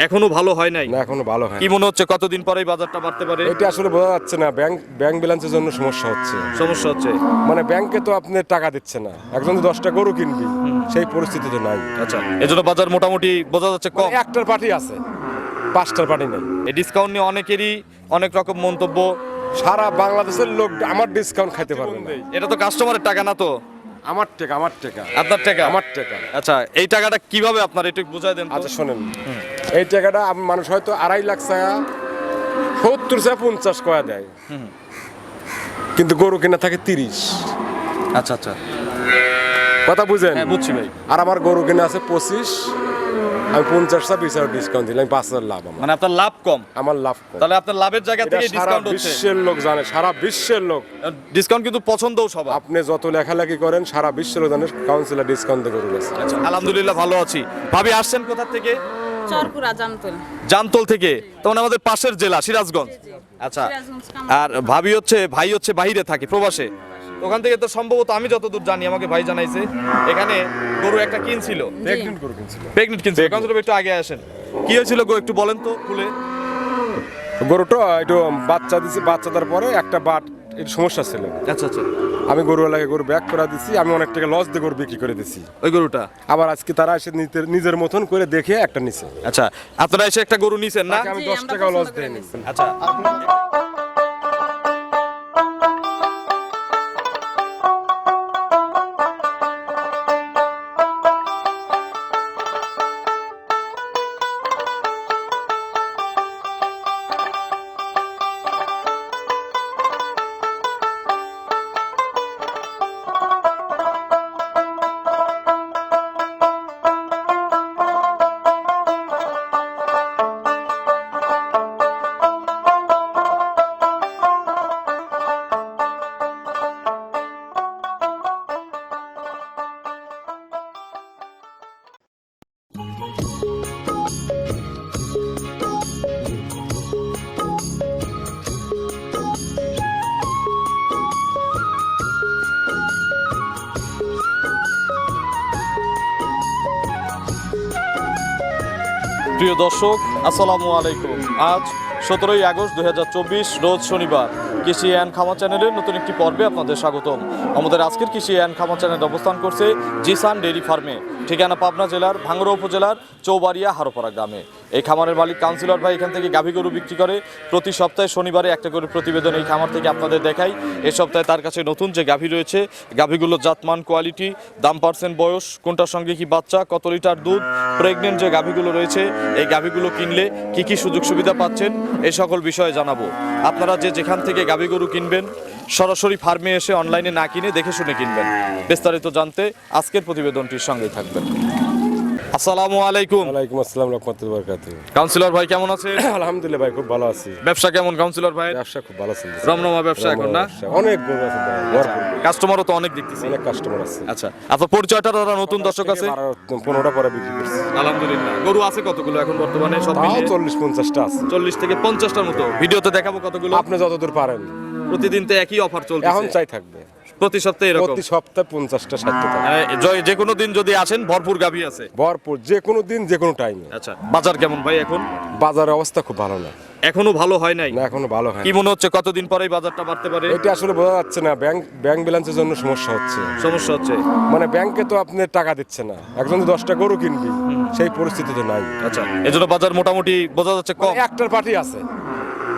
এখনো ভালো হয় নাই? না, এখনো ভালো হয় কি মনে হচ্ছে কতদিন পরেই বাজারটা বাড়তে পারে? এটা আসলে বোঝা যাচ্ছে না। ব্যাংক ব্যালেন্সের জন্য সমস্যা হচ্ছে। সমস্যা হচ্ছে মানে ব্যাংকে তো আপনি টাকা দিচ্ছে না, একজন যদি 10টা গরু কিনবি সেই পরিস্থিতি তো নাই। আচ্ছা, এজন্য বাজার মোটামুটি বোঝা যাচ্ছে কম। মানে একটার পার্টি আছে, 5টার পার্টি নেই। এই ডিসকাউন্ট নিয়ে অনেকেরই অনেক রকম মন্তব্য। সারা বাংলাদেশের লোক আমার ডিসকাউন্ট খাইতে পারবে না। এটা তো কাস্টমারের টাকা না তো? আমার টাকা, আমার টাকা, আপনার টাকা? আমার টাকা। আচ্ছা, এই টাকাটা কিভাবে আপনার একটু বুঝাই দেন তো। আচ্ছা শোনেন, এই টাকাটা মানুষ হয়তো 2.5 লাখ টাকা 70 টাকা 50 কয়া দেয়, কিন্তু গরু কিনা থাকে 30। আচ্ছা আচ্ছা, কথা বুঝেন? হ্যাঁ বুঝছি ভাই। আর আমার গরু কিনা আছে 25, আমি 50 টাকা 20 ডিসকাউন্ট দিলাম, 5,000 লাভ আমার। মানে আপনার লাভ কম? আমার লাভ কম। তাহলে আপনার লাভের জায়গা এটা থেকে সারা ডিসকাউন্ট হচ্ছে। বিশ্বের লোক জানে, সারা বিশ্বের লোক। ডিসকাউন্ট কিন্তু পছন্দও সবার। আপনি যত লেখালেখি করেন সারা বিশ্বের লোক জানে কাউন্সিলর ডিসকাউন্ট দিয়ে গরু বেচে। আচ্ছা, আলহামদুলিল্লাহ ভালো আছি। ভাবি আসছেন কোথা থেকে? চরপুরা জামতল। জামতল থেকে? তখন আমাদের পাশের জেলা সিরাজগঞ্জ। আচ্ছা, আর ভাই হচ্ছে বাইরে থাকে, প্রবাসে। ওখান থেকে তো সম্ভবত আমি যতদূর জানি, আমাকে ভাই জানাইছে এখানে গরু একটা কিনছিল, প্রেগনেন্ট গরু কিনছিল। প্রেগনেন্ট কিনছিল। কাউন্সিলর একটু আগে আসেন, কি হয়েছিল গো একটু বলেন তো খুলে। গরুটা একটু বাচ্চা দিছি, বাচ্চা দেওয়ার পরে একটা বাট একটু সমস্যা ছিল। আচ্ছা আচ্ছা, আমি গরুওয়ালাকে গরু ব্যাক করে দিছি, আমি অনেক টাকা লস দিয়ে গরু বিক্রি করে দিছি। ওই গরুটা আবার আজকে তারা এসে নিজের মতন করে দেখে একটা নিছে। আচ্ছা, আপনারা এসে একটা গরু নিছেন না? তাকে আমি জি, 10 আমরা টাকাও লস পছন্দ করে দেইনি। নিছি। আচ্ছা, প্রিয় দর্শক আসসালামু আলাইকুম। আজ 17ই আগস্ট 2024 রোজ শনিবার। কৃষি অ্যান্ড খামার চ্যানেলের নতুন একটি পর্বে আপনাদের স্বাগতম। আমাদের আজকের কৃষি অ্যান্ড খামার চ্যানেল অবস্থান করছে জিসান ডেইরি ফার্মে, ঠিকানা পাবনা জেলার ভাঙ্গুড়া উপজেলার চৌবাড়িয়া হারোপাড়া গ্রামে। এই খামারের মালিক কাউন্সিলর ভাই এখান থেকে গাভী গরু বিক্রি করে। প্রতি সপ্তাহে শনিবারে একটা করে প্রতিবেদন এই খামার থেকে আপনাদের দেখাই। এই সপ্তাহে তার কাছে নতুন যে গাভী রয়েছে, গাভীগুলোর জাতমান, কোয়ালিটি, দাম, পার্সেন্ট, বয়স, কোনটার সঙ্গে কি বাচ্চা, কত লিটার দুধ, প্রেগনেন্ট যে গাভীগুলো রয়েছে, এই গাভীগুলো কিনলে কি কি সুযোগ সুবিধা পাচ্ছেন, এই সকল বিষয়ে জানাবো। আপনারা যে যেখান থেকে গাভী গরু কিনবেন, সরাসরি ফার্মে এসে অনলাইনে না কিনে দেখে শুনে কিনবেন। বিস্তারিত জানতে আজকের প্রতিবেদনটির সঙ্গেই থাকবেন। আসসালামু আলাইকুম। ওয়ালাইকুম আসসালাম রাহমাতুল্লাহি ওয়া বারাকাতুহু। কাউন্সিলর ভাই কেমন আছেন? আলহামদুলিল্লাহ ভাই, খুব ভালো আছি। ব্যবসা কেমন কাউন্সিলর ভাই? ব্যবসা খুব ভালো চলছে। রমরমা ব্যবসা এখন না? অনেক গরু আছে ভাই, ভরপুর। কাস্টমারও তো অনেক দেখতেছি। অনেক কাস্টমার আছে। আচ্ছা, আপনার পরিচয়টা যারা নতুন দর্শক আছে? 15টা পরে বিক্রি করছি। আলহামদুলিল্লাহ। গরু আছে কতগুলো এখন বর্তমানে সব তাও মিলিয়ে? 40-50টা আছে। 40 থেকে 50টার মতো। ভিডিওতে দেখাবো কতগুলো। আপনি যতদূর পারেন। প্রতিদিন তো একই অফার চলছে। এখন চাই থাকবে প্রতি সপ্তাহে এরকম? প্রতি সপ্তাহে 50টা 60টা থাকবে। যে কোনো দিন যদি আসেন ভরপুর গাভী আছে। ভরপুর, যে কোনো দিন যে কোনো টাইমে। আচ্ছা, বাজার কেমন ভাই এখন? বাজারের অবস্থা খুব ভালো না। এখনো ভালো হয় নাই? না, এখনো ভালো হয় কি না। মনে হচ্ছে কতদিন পরেই বাজারটা বাড়তে পারে? এটা আসলে বোঝা যাচ্ছে না। ব্যাংক ব্যালেন্সের জন্য সমস্যা হচ্ছে। সমস্যা হচ্ছে মানে ব্যাংকে তো আপনি টাকা দিচ্ছে না, একজন যদি 10টা গরু কিনবি সেই পরিস্থিতি তো নাই। আচ্ছা, এজন্য বাজার মোটামুটি বোঝা যাচ্ছে কম। মানে একটার পার্টি আছে,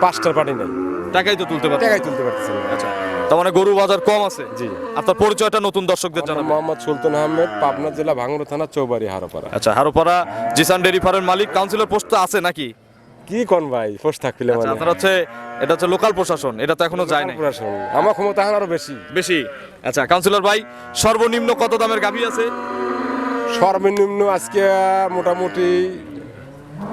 5টার পার্টি নেই। টাকাই তো তুলতে পারছে। টাকাই তুলতে পারতেছে না। আচ্ছা, তার মানে গরু বাজার কম আছে। জি। আপনার পরিচয়টা নতুন দর্শকদের আমার জানাবেন। মোহাম্মদ সুলতান আহমেদ, পাবনা জেলা ভাঙ্গুড়া থানা চৌবাড়ি হারোপাড়া। আচ্ছা, হারোপাড়া জিসান ডেইরি ফার্মের মালিক। কাউন্সিলর পোস্ট তো আছে নাকি? কি কোন ভাই পোস্ট থাকলে আচ্ছা, মানে আপনার হচ্ছে এটা হচ্ছে লোকাল প্রশাসন, এটা তো এখনো যায় নাই। প্রশাসন। আমার ক্ষমতা এখন আরো বেশি। বেশি? আচ্ছা, কাউন্সিলর ভাই সর্বনিম্ন কত দামের গাভী আছে? সর্বনিম্ন আজকে মোটামুটি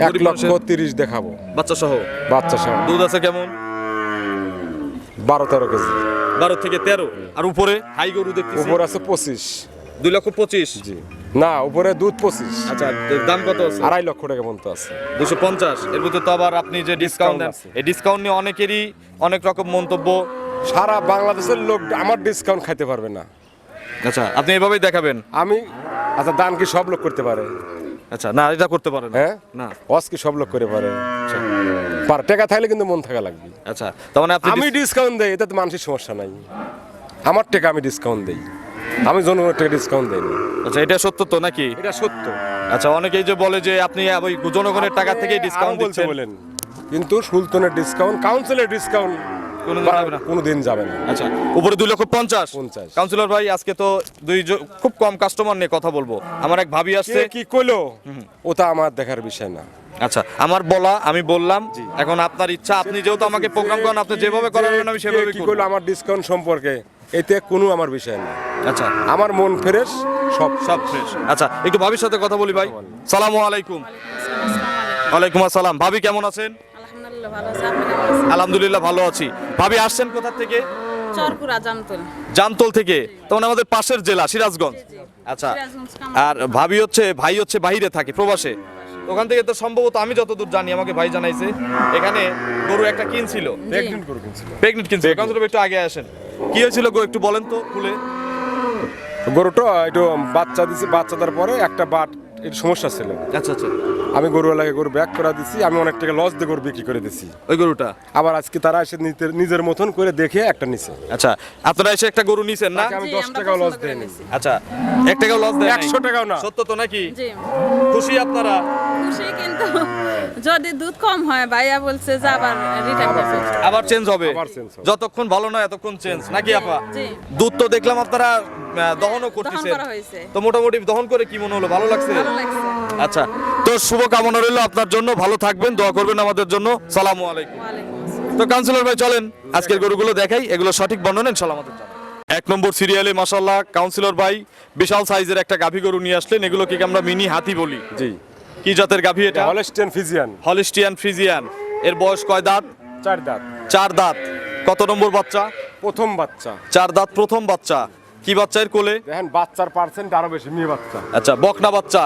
1,30,000 দেখাবো, বাচ্চা সহ? বাচ্চা সহ। দুধ আছে কেমন? 12-13 কেজি। 12 থেকে 13। আর উপরে হাই গরু দেখতেছি উপর আছে 25। 2,25,000? জি না, উপরে দুধ 25। আচ্ছা, দাম কত আছে? 2.5 লক্ষ টাকা পর্যন্ত আছে। 250। এর মধ্যে তো আবার আপনি যে ডিসকাউন্ট দেন, আছে। এই ডিসকাউন্ট নিয়ে অনেকেরই অনেক রকম মন্তব্য। সারা বাংলাদেশের লোক আমার ডিসকাউন্ট খাইতে পারবে না। আচ্ছা, আপনি এভাবেই দেখাবেন? আমি আচ্ছা, দান কি সব লোক করতে পারে? আচ্ছা, না এটা করতে পারে না। হ্যাঁ না। অস কি সব লোক করে পারে পার টাকা থাকলে কিন্তু মন থাকা লাগবে। আচ্ছা, তার মানে আপনি আমি ডিসকাউন্ট দেই, এতে তো মানুষের সমস্যা নাই। আমার টাকা আমি ডিসকাউন্ট দেই, আমি জনগণের টাকা ডিসকাউন্ট দেই না। আচ্ছা, এটা সত্য তো নাকি? এটা সত্য। আচ্ছা, অনেকেই যে বলে যে আপনি ওই জনগণের টাকা থেকেই ডিসকাউন্ট বলতে দিচ্ছেন। বলেন, কিন্তু সুলতানের ডিসকাউন্ট, কাউন্সিলের ডিসকাউন্ট কোনোদিন হবে না। কোনোদিন যাবে না। আচ্ছা, উপরে 2,50,000। 50 কাউন্সিলর ভাই, আজকে তো খুব কম কাস্টমার নিয়ে কথা বলবো। আমার এক ভাবি আসছে। কে কি কইলো ওটা আমার দেখার বিষয় না। আচ্ছা, আমার বলা আমি বললাম, এখন আপনার ইচ্ছা, আপনি যেহেতু আমাকে প্রোগ্রাম করেন, আপনি যেভাবে করাবেন আমি সেভাবে কি করব। কইলো আমার ডিসকাউন্ট সম্পর্কে, এতে কোনো আমার বিষয় না। আচ্ছা, আমার মন ফ্রেশ, সব সব ফ্রেশ। আচ্ছা, একটু ভাবির সাথে কথা বলি ভাই। সালামু আলাইকুম। ওয়ালাইকুম আসসালাম। ভাবি কেমন আছেন? আলহামদুলিল্লাহ ভালো আছি, আপনি কেমন আছেন? আলহামদুলিল্লাহ ভালো আছি। ভাবি আসছেন কোথা থেকে? চরপুরা জামতল। জামতল থেকে, তখন আমাদের পাশের জেলা সিরাজগঞ্জ। আচ্ছা, সিরাজগঞ্জ আর ভাই হচ্ছে বাইরে থাকে, প্রবাসে। ওখান থেকে তো সম্ভবত আমি যতদূর জানি, আমাকে ভাই জানাইছে এখানে গরু একটা কিনছিল, প্রেগনেন্ট করে কিনছিল। প্রেগনেন্ট কিনছিল। কাউন্সিলর একটু আগে আসেন, কি হয়েছিল গো একটু বলেন তো খুলে। গরুটা একটু বাচ্চা দিছি, বাচ্চা দেওয়ার পরে একটা বাট এর সমস্যা ছিল। আচ্ছা আচ্ছা, আমি গরুওয়ালাকে গরু ব্যাক করে দিছি, আমি অনেক টাকা লস দিয়ে গরু বিক্রি করে দিছি। ওই গরুটা আবার আজকে তারা এসে নিজের মতন করে দেখে একটা নিছে। আচ্ছা, আপনারা এসে একটা গরু নিছেন না? তাকে আমি জি, 10 আমরা টাকাও লস পছন্দ করে দেইনি। নিছি। আচ্ছা, 1 টাকাও লস দেয় নাই? 100 টাকাও না। সত্য তো নাকি? জি, খুশি আপনারা? খুশি, কিন্তু যদি দুধ কম হয় ভাইয়া বলছে যে আবার রিটার্ন করবে। আবার চেঞ্জ হবে? আবার change হবে। যতক্ষণ ভালো নয় এতক্ষণ চেঞ্জ নাকি আপা? জি। দুধ তো দেখলাম আপনারা দহনও দহন করতেছেন, করা হয়েছে। তো মোটামুটি দহন করে কি মনে হলো, ভালো লাগছে? ভালো লাগছে। আচ্ছা, তো শুভ কামনা রইল আপনার জন্য, ভালো থাকবেন, দোয়া করবেন আমাদের জন্য। সালামু আলাইকুম। ওয়ালাইকুম আসসালাম। তো কাউন্সিলর ভাই চলেন আজকের গরুগুলো দেখাই, এগুলো সঠিক বর্ণনা ইনশাআল্লাহ আমাদের জানাবেন। 1 নম্বর সিরিয়ালে মাশাআল্লাহ কাউন্সিলর ভাই বিশাল সাইজের একটা গাভী গরু নিয়ে আসলেন। এগুলোকে আমরা মিনি হাতি বলি। জি, কি জাতের গাভী এটা? Holstein Friesian, Holstein Friesian. এর বয়স কয় দাঁত? 4 দাঁত, 4 দাঁত। কত নম্বর বাচ্চা? প্রথম বাচ্চা। 4 দাঁত প্রথম বাচ্চা। কি বাচ্চা এর কোলে? দেখেন বাচ্চার পার্সেন্ট আরো বেশি, মেয়ে বাচ্চা। আচ্ছা, বকনা বাচ্চা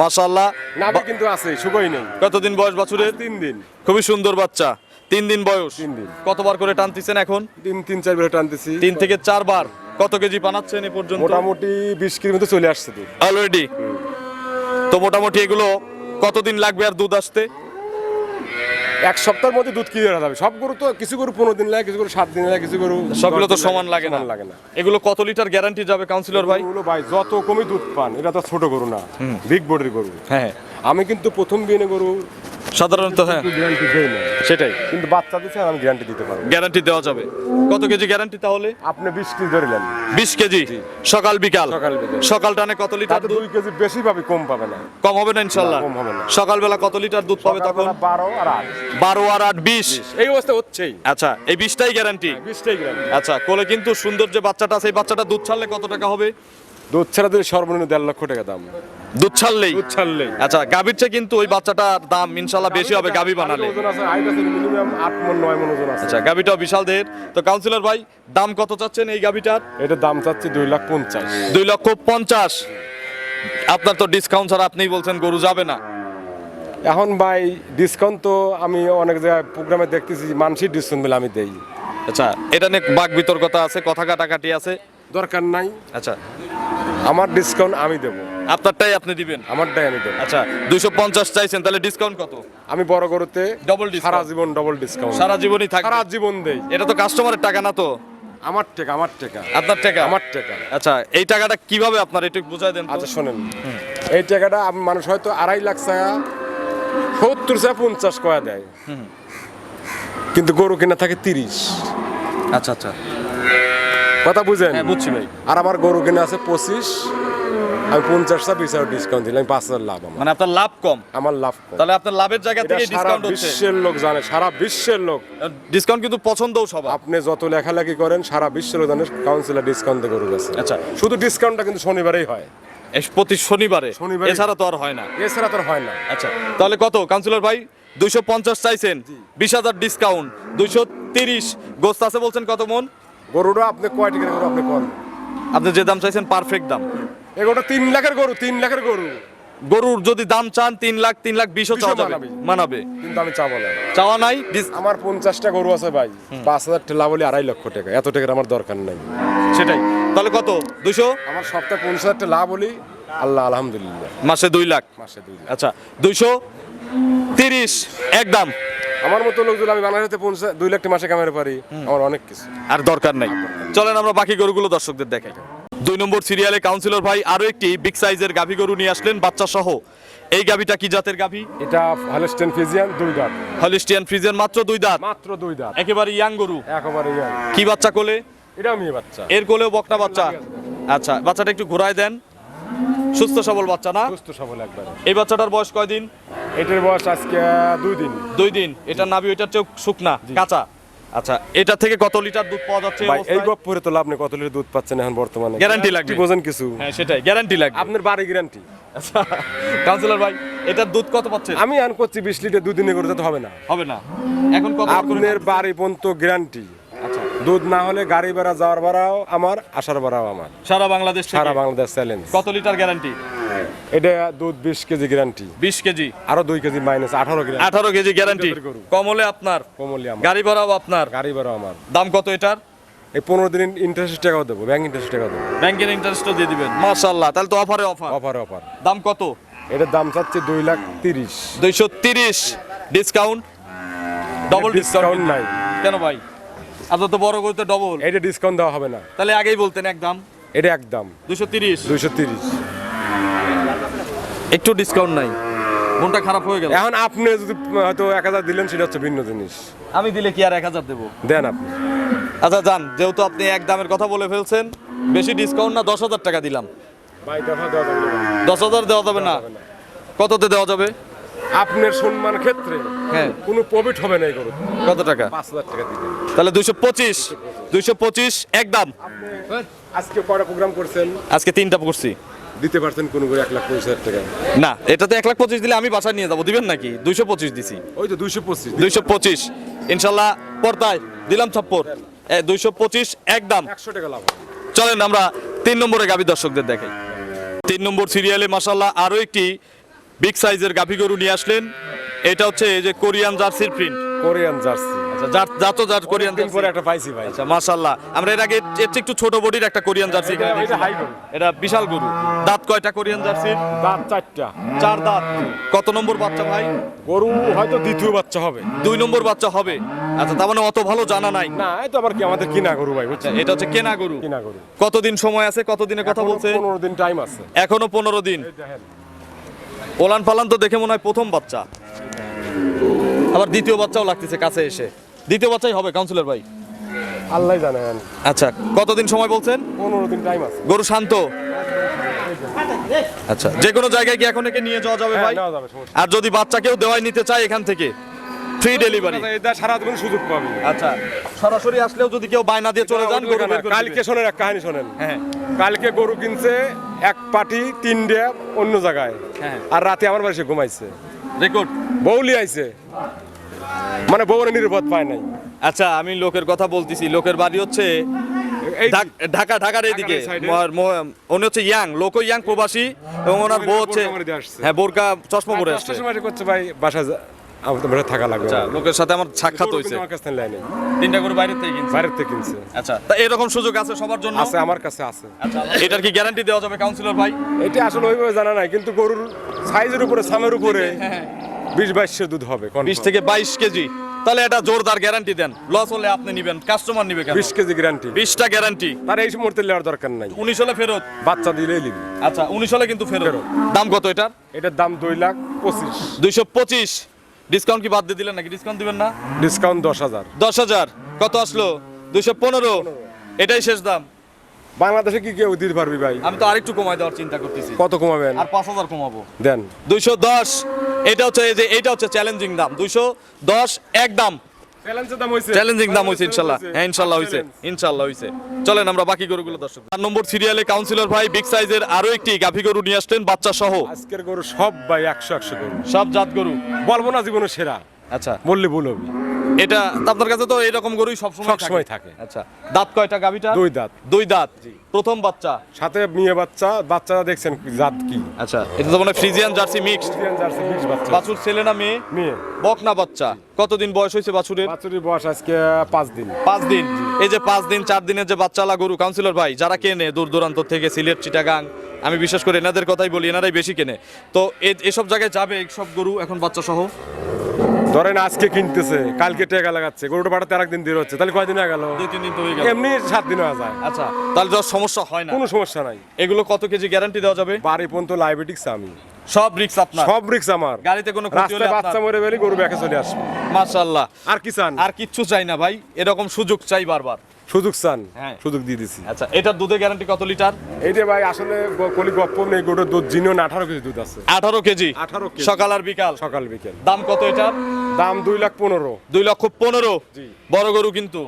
মাশাআল্লাহ। নাভি কিন্তু আছে, শুকোই নেই। কতদিন বয়স বাছুরের? 3 দিন। খুবই সুন্দর বাচ্চা, 3 দিন বয়স। 3 দিন। কতবার করে টানতেছেন এখন? 3-4 বার টানতেছি। 3 থেকে 4 বার। কত কেজি বানাচ্ছেন এ পর্যন্ত? মোটামুটি 20 কেজির মতো চলে আসছে দুধ। অলরেডি। তো মোটামুটি এগুলো কতদিন লাগবে আর দুধ আসতে? 1 সপ্তাহের মধ্যে দুধ ক্লিয়ার হবে। সব গরু তো, কিছু গরু 15 দিন লাগে, কিছু গরু 7 দিন লাগে, কিছু গরু সবগুলো 10 তো দিন সমান লাগে না। সমান লাগে না। এগুলো কত লিটার গ্যারান্টি যাবে কাউন্সিলর ভাই? গরুগুলো ভাই যত কমই দুধ পান, এটা তো ছোট গরু না, বিগ বডির গরু। হ্যাঁ, আমি কিন্তু প্রথম বিয়ে গরু সাধারণত হ্যাঁ গ্যারান্টি দেই না, সেটাই, কিন্তু বাচ্চা দিচ্ছে আমি গ্যারান্টি দিতে পারবো। গ্যারান্টি দেওয়া যাবে। কত কেজি গ্যারান্টি তাহলে? আপনি 20 কেজি ধরিলেন, 20 কেজি সকাল বিকাল। সকাল বিকাল। সকাল টানে কত লিটার তাতে দুধ? 2 কেজি বেশি পাবে, কম পাবে না। কম হবে না ইনশাআল্লাহ? না, কম হবে না। সকালবেলা কত লিটার দুধ পাবে তখন? সকালবেলা 12 আর 8। 12 আর 8 20। এই অবস্থা হচ্ছেই। আচ্ছা, এই 20টাই গ্যারান্টি। 20টাই গ্যারান্টি। আচ্ছা, কোলে কিন্তু সুন্দর যে বাচ্চাটা আছে, এই বাচ্চাটা দুধ ছাড়লে কত টাকা হবে? দুধ ছাড়া দিলে সর্বনিম্ন 1.5 লক্ষ টাকা দাম। দুধ ছাড়লেই? দুধ ছাড়লেই। আচ্ছা, গাভীর চেয়ে কিন্তু ওই বাচ্চাটার দাম ইনশাআল্লাহ বেশি হবে গাভী বানালে। ওজন আছে, হাইট আছে মিনিমাম 8 মণ 9 মণ ওজন আছে। আচ্ছা, গাভীটাও বিশাল দেহের। তো কাউন্সিলর ভাই, দাম কত চাচ্ছেন এই গাভীটার? এটা দাম চাচ্ছি 2,50,000। 2,50,000। আপনার তো ডিসকাউন্ট ছাড়া আপনিই বলছেন গরু যাবে না। এখন ভাই ডিসকাউন্ট তো আমি অনেক জায়গায় প্রোগ্রামে দেখতেছি, মানুষই ডিসকাউন্ট বলে আমি দেই। আচ্ছা, এটা নিয়ে বাক বিতর্কতা আছে, কথা কাটাকাটি আছে। দরকার নাই, আচ্ছা, আমার ডিসকাউন্ট আমি দেবো, আপনারটাই আপনি দিবেন। আমারটাই আমি দেবো। আচ্ছা, 250 চাইছেন, তাহলে ডিসকাউন্ট কত? আমি বড় গরুতে Double discount। সারা জীবন ডবল ডিসকাউন্ট, সারা জীবনই থাকবে? সারা জীবন দেই। এটা তো কাস্টমারের টাকা না তো? আমার টাকা, আমার টাকা, আপনার টাকা? আমার টাকা। আচ্ছা, এই টাকাটা কিভাবে আপনার একটু বুঝাই দেন তো। আচ্ছা শোনেন, এই টাকাটা মানুষ হয়তো 2.5 লাখ টাকা 70 টাকা 50 কয়া দেয়, কিন্তু গরু কিনা থাকে 30। আচ্ছা আচ্ছা, কথা বুঝেন? হ্যাঁ বুঝছি ভাই। আর আমার গরু কিনা আছে 25, আমি 50 টাকা 20 ডিসকাউন্ট দিলাম, 5,000 লাভ আমার। মানে আপনার লাভ কম? আমার লাভ কম। তাহলে আপনার লাভের জায়গা এটা থেকে সারা ডিসকাউন্ট হচ্ছে। বিশ্বের লোক জানে, সারা বিশ্বের লোক। ডিসকাউন্ট কিন্তু পছন্দও সবার। আপনি যত লেখালেখি করেন, সারা বিশ্বের লোক জানে কাউন্সিলর ডিসকাউন্ট দিয়ে গরু গেছে। আচ্ছা, শুধু ডিসকাউন্টটা কিন্তু শনিবারেই হয়, প্রতি শনিবারে? শনিবারে। এছাড়া তো আর হয় না? এছাড়া তো আর হয় না। আচ্ছা, তাহলে কত কাউন্সিলর ভাই? 250 চাইছেন, 20,000 ডিসকাউন্ট, 230। গোস্ত আছে বলছেন কত মন? গরুটা আপনি কয় টাকার গরু আপনি কোন? আপনি যে দাম চাইছেন পারফেক্ট দাম। এগোটা 3 লাখের গরু, 3 লাখের গরু। গরুর যদি দাম চান 3 লাখ, 3,20,000 চাওয়া যাবে, মানাবে? কিন্তু আমি চাবো না। চাওয়া নাই? আমার 50টা গরু আছে ভাই, 5,000 টাকা বলি 2.5 লক্ষ টাকা, এত টাকার আমার দরকার নাই। সেটাই। তাহলে কত? 200? আমার সপ্তাহে 50,000 টাকা লাভ হলি আল্লাহ আলহামদুলিল্লাহ। মাসে 2 লাখ। মাসে 2 লাখ। আচ্ছা 230 একদম। আমার মতো লোক যদি আমি বাংলাদেশে 2 লাখ মাসে কামাতে পারি, আমার অনেক কিছু। আর দরকার নাই। চলেন আমরা বাকি গরুগুলো দর্শকদের দেখাই। 2 নম্বর সিরিয়ালে কাউন্সিলর ভাই আরো একটি বিগ সাইজের গাভী গরু নিয়ে আসলেন বাচ্চা সহ। এই গাভীটা কি জাতের গাভী? এটা হলস্টেইন ফ্রিজিয়ান 2 দাঁত। হলিস্টিয়ান ফ্রিজিয়ান মাত্র 2 দাঁত। মাত্র 2 দাঁত। একেবারে ইয়াং গরু। একেবারে ইয়াং। কি বাচ্চা কোলে? এটা মেয়ে বাচ্চা। এর কোলেও বকনা বাচ্চা। আচ্ছা বাচ্চাটা একটু ঘোরায় দেন। সুস্থ সবল বাচ্চা না? সুস্থ সবল একবারে। এই বাচ্চাটার বয়স কয়দিন? এটার বয়স আজকে 2 দিন। 2 দিন। এটার নাভি ওইটার চেয়ে শুকনা কাঁচা। আচ্ছা এটা থেকে কত লিটার দুধ পাওয়া যাচ্ছে? ভাই এই গপ পরে তো লাভ নেই, কত লিটার দুধ পাচ্ছেন এখন বর্তমানে? গ্যারান্টি লাগবে। কি বোঝেন কিছু? হ্যাঁ সেটাই গ্যারান্টি লাগবে। আপনার বাড়ি গ্যারান্টি। আচ্ছা কাউন্সিলর ভাই এটার দুধ কত পাচ্ছেন? আমি আন করছি 20 লিটার 2 দিনে করে তো হবে না। হবে না। এখন কত আপনার বাড়ি পর্যন্ত গ্যারান্টি। আচ্ছা দুধ না হলে গাড়ি ভাড়া যাওয়ার ভাড়াও আমার, আসার ভাড়াও আমার। সারা বাংলাদেশ থেকে? সারা বাংলাদেশ চ্যালেঞ্জ। কত লিটার গ্যারান্টি? এটা দুধ 20 কেজি গ্যারান্টি। 20 কেজি। আরো 2 KG minus 18 KG. 18 KG guarantee. গরু। কম হলে আপনার, কমলি আমার। গাড়ি ভাড়াও আপনার, গাড়ি ভাড়াও আমার। দাম কত এটার? এই 15 দিন ইন্টারেস্ট টাকাও দেবো, ব্যাংক ইন্টারেস্ট টাকা দেবো। ব্যাংকের ইন্টারেস্টও দিয়ে দিবেন। মাশাআল্লাহ তাহলে তো অফারে অফার। Offer offer. দাম কত? এটার দাম চাচ্ছে 2,30,000। 230 ডিসকাউন্ট। ডবল ডিসকাউন্ট নাই। কেন ভাই? আপনার তো বড় গরুতে ডবল। এটা ডিসকাউন্ট দেওয়া হবে না। তাহলে আগেই বলতেন একদম। এটা একদম 230। 230। একটু ডিসকাউন্ট নাই। মনটা খারাপ হয়ে গেল। এখন আপনি যদি হয়তো 1000 দিলেন সেটা হচ্ছে ভিন্ন জিনিস। আমি দিলে কি আর 1000 দেবো? দেন আপনি। আচ্ছা যান, যেহেতু আপনি এক দামের কথা বলে ফেলছেন, বেশি ডিসকাউন্ট না 10,000 টাকা দিলাম। ভাই দেখা দেওয়া যাবে না। 10,000 দেওয়া যাবে না? কততে দেওয়া যাবে? আপনার সম্মান ক্ষেত্রে হ্যাঁ কোনো প্রফিট হবে না এই গরু। কত টাকা? 5000 টাকা দিবেন। তাহলে 225 একদম। আজকে কয়টা প্রোগ্রাম করছেন? আজকে 3টা করছি। দিতে পারছেন কোন করে 1,25,000 টাকা? না এটাতে 1,25,000 দিলে আমি বাসায় নিয়ে যাবো, দিবেন নাকি? 225 দিছি। ওই তো 225। 225 ইনশাল্লাহ পর্দায় দিলাম ছাপ্পর। 225 একদম। 100 টাকা লাভ। চলেন আমরা 3 নম্বরে গাভী দর্শকদের দেখাই। 3 নম্বর সিরিয়ালে মাশাআল্লাহ আরো একটি বিগ সাইজের গাভী গরু নিয়ে আসলেন। এটা হচ্ছে এই যে কোরিয়ান জার্সির প্রিন্ট। Korean jersey. আচ্ছা জাত কোরিয়ান দিন জার্সি। পরে একটা পাইছি ভাই। আচ্ছা মাশাআল্লাহ আমরা এর আগে এর চেয়ে একটু ছোট বডির একটা কোরিয়ান জার্সি এখানে এটা দেখছিলাম। হাই গরু। এটা বিশাল গরু। দাঁত কয়টা কোরিয়ান জার্সির? দাঁত 4টা। 4 দাঁত। কত নম্বর বাচ্চা ভাই? গরু হয়তো দ্বিতীয় বাচ্চা হবে। 2 নম্বর বাচ্চা হবে। আচ্ছা তার মানে অত ভালো জানা নাই। না এই তো আবার কি আমাদের কিনা গরু ভাই, বুঝছেন? এটা হচ্ছে কেনা গরু। কিনা গরু। কতদিন সময় আছে? কতদিনের কথা এখনো বলছে? 15 দিন টাইম আছে। এখনো 15 দিন। এই দেখেন। ওলান পালান তো দেখে মনে হয় প্রথম বাচ্চা, আবার দ্বিতীয় বাচ্চাও লাগতেছে কাছে এসে। দ্বিতীয় বাচ্চাই হবে কাউন্সিলর ভাই? আল্লাহ জানেন। আচ্ছা কতদিন সময় বলছেন? 15 দিন টাইম আছে। গরু শান্ত। আচ্ছা যে কোনো জায়গায় কি এখন একে নিয়ে যাওয়া যাবে ভাই? নেওয়া যাবে, সমস্যা আর যদি বাচ্চা কেউ দেওয়াই নিতে চায় এখান থেকে ফ্রি ডেলিভারি? নেই। এটা সারা জীবন সুযোগ পাবে। আচ্ছা সরাসরি আসলেও যদি কেউ বায়না দিয়ে চলে যান গরু বের করে কালকে দিবে। শোনেন এক কাহিনী শোনেন। হ্যাঁ কালকে গরু কিনছে এক পাটি 3 ডে অন্য জায়গায়, হ্যাঁ। আর রাতে আমার বাড়ি এসে ঘুমাইছে। রেকর্ড। বউলি আইছে, মানে বউরে নিরাপদ পায় নাই। আচ্ছা আমি লোকের কথা বলতেছি, লোকের বাড়ি হচ্ছে এই ঢাকার এইদিকে। ঢাকার এই side উনি হচ্ছে ইয়াং লোক, ইয়াং প্রবাসী, এবং ওনার বউ হচ্ছে বোরকা পরে দিয়ে আসছে। হ্যাঁ বোরকা চশমা পরে আসছে। সময় করছে ভাই বাসায় আমার তো বাসায় থাকা লাগবে। আচ্ছা লোকের সাথে আমার সাক্ষাৎ গরু হয়েছে। কিন্তু আমার কাছে নাই নাই। 3টা গরু বাইরে থেকে কিনছে। বাইরের থেকে কিনছে। আচ্ছা তা এরকম সুযোগ আছে সবার জন্য? আছে, আমার কাছে আছে। আচ্ছা এটার কি গ্যারান্টি দেওয়া যাবে কাউন্সিলর ভাই? এটা আসলে ওইভাবে জানা নাই, কিন্তু গরুর সাইজের উপরে সামের উপরে হ্যাঁ 20-22 দুধ হবে। 20 থেকে 22 কেজি। তাহলে এটা জোরদার গ্যারান্টি দেন। লস হলে আপনি নেবেন, কাস্টমার নিবে কেন? 20 কেজি গ্যারান্টি। 20টা গ্যারান্টি। তার এই মুহূর্তে নেওয়ার দরকার নাই। 19 হলে ফেরত। বাচ্চা দিলেই নিবি। আচ্ছা 19 হলে কিন্তু ফেরত। দাম কত এটার? এটার দাম 2,25,000। 225। ডিসকাউন্ট কি বাদ দিয়ে দিলেন নাকি? ডিসকাউন্ট দিবেন না? ডিসকাউন্ট 10,000। 10,000 কত আসলো? 215। এটাই শেষ দাম? বাংলাদেশে কি কেউ দিতে পারবি ভাই? আমি তো আরেকটু কমাই দেওয়ার চিন্তা করতেছি। কত কমাবেন? আর 5,000 কমাবো। দেন 210। এটা হচ্ছে এই যে এটা হচ্ছে চ্যালেঞ্জিং দাম। 210 একদম। চ্যালেঞ্জের দাম হইছে। চ্যালেঞ্জিং দাম হইছে ইনশাআল্লাহ। হ্যাঁ ইনশাআল্লাহ হইছে, ইনশাআল্লাহ হইছে। চলেন আমরা বাকি গরুগুলো দর্শক। 4 নম্বর সিরিয়ালে কাউন্সিলর ভাই বিগ সাইজের আরো একটি গাভী গরু নিয়ে আসলেন বাচ্চা সহ। আজকের গরু সব ভাই 100 গরু। সব জাত গরু। বলবো না জীবনে সেরা, আচ্ছা বললে ভুল হবে। এটা আপনার কাছে তো এরকম গরুই সব সবসময় থাকে। আচ্ছা দাঁত কয়টা গাভীটা? 2 দাঁত। 2 দাঁত। প্রথম বাচ্চা। সাথে মেয়ে বাচ্চা। বাচ্চারা দেখছেন জাত কি? আচ্ছা এটা তো মানে Friesian jersey mixed. Friesian jersey mix বাচ্চা। বাছুর ছেলে না মেয়ে? মেয়ে। বকনা বাচ্চা। কতদিন বয়স হয়েছে বাছুরের? বাছুরের বয়স আজকে 5 দিন। 5 দিন। এই যে 5 দিন 4 দিনের যে বাচ্চালা গরু কাউন্সিলর ভাই যারা কেনে দূর দূরান্ত থেকে, সিলেট, চিটাগাং, আমি বিশেষ করে এনাদের কথাই বলি, এনারাই বেশি কেনে। তো এসব জায়গায় যাবে এইসব গরু এখন বাচ্চা সহ? ধরেন আজকে কিনতেছে, কালকে টাকা লাগাচ্ছে, গরুটা পাঠাতে আরেকদিন দেরি হচ্ছে, তাহলে কয়দিন হয়ে গেল? 2-3 দিন তো হয়ে গেল। এমনি 7 দিন হয়ে যায়। আচ্ছা, তাহলে যা সমস্যা হয় না, কোনো সমস্যা নাই। এগুলো কত কেজি গ্যারান্টি দেওয়া যাবে? বাড়ি পর্যন্ত লাইবিটিক্স আমি, সব রিস্ক আপনার? সব রিক্স আমার। গাড়িতে কোনো ক্ষতি হলে রাস্তায় বাচ্চা মরে বেলি গরু ব্যাকে চলে আসবে। মাশাআল্লাহ। আর কি চান? আর কিচ্ছু চাই না ভাই, এরকম সুযোগ চাই বারবার। সুযোগ চান? হ্যাঁ। সুযোগ দিয়ে দিছি। আচ্ছা, এটার দুধের গ্যারান্টি কত লিটার? এইটা ভাই আসলে কলি গপ্প নেই, গরুর দুধ জিনিও 18 কেজি দুধ আছে। 18 কেজি? 18 কেজি। সকাল আর বিকাল? সকাল বিকেল। দাম কত এটার? দাম 2,15,000। 2,15,000? জি। বড় গরু কিন্তু,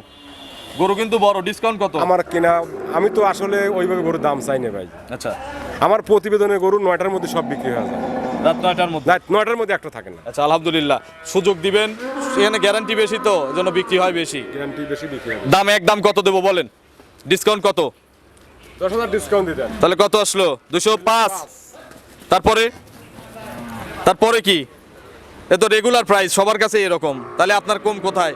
গরু কিন্তু বড়। ডিসকাউন্ট কত? আমার কেনা, আমি তো আসলে ওইভাবে গরুর দাম চাই না ভাই। আচ্ছা, আমার প্রতিবেদনে গরু 9টার মধ্যে সব বিক্রি হয়ে যায়। রাত 9টার মধ্যে? না, 9টার মধ্যে একটা থাকে না। আচ্ছা, আলহামদুলিল্লাহ। সুযোগ দিবেন, এখানে গ্যারান্টি বেশি তো জন্য বিক্রি হয় বেশি। গ্যারান্টি বেশি বিক্রি হবে। দাম একদম কত দেবো বলেন? ডিসকাউন্ট কত? 10,000 ডিসকাউন্ট দিতেন। তাহলে কত আসলো? 205। তারপরে তারপরে কি? এ তো রেগুলার প্রাইস, সবার কাছে এরকম। তাহলে আপনার কম কোথায়?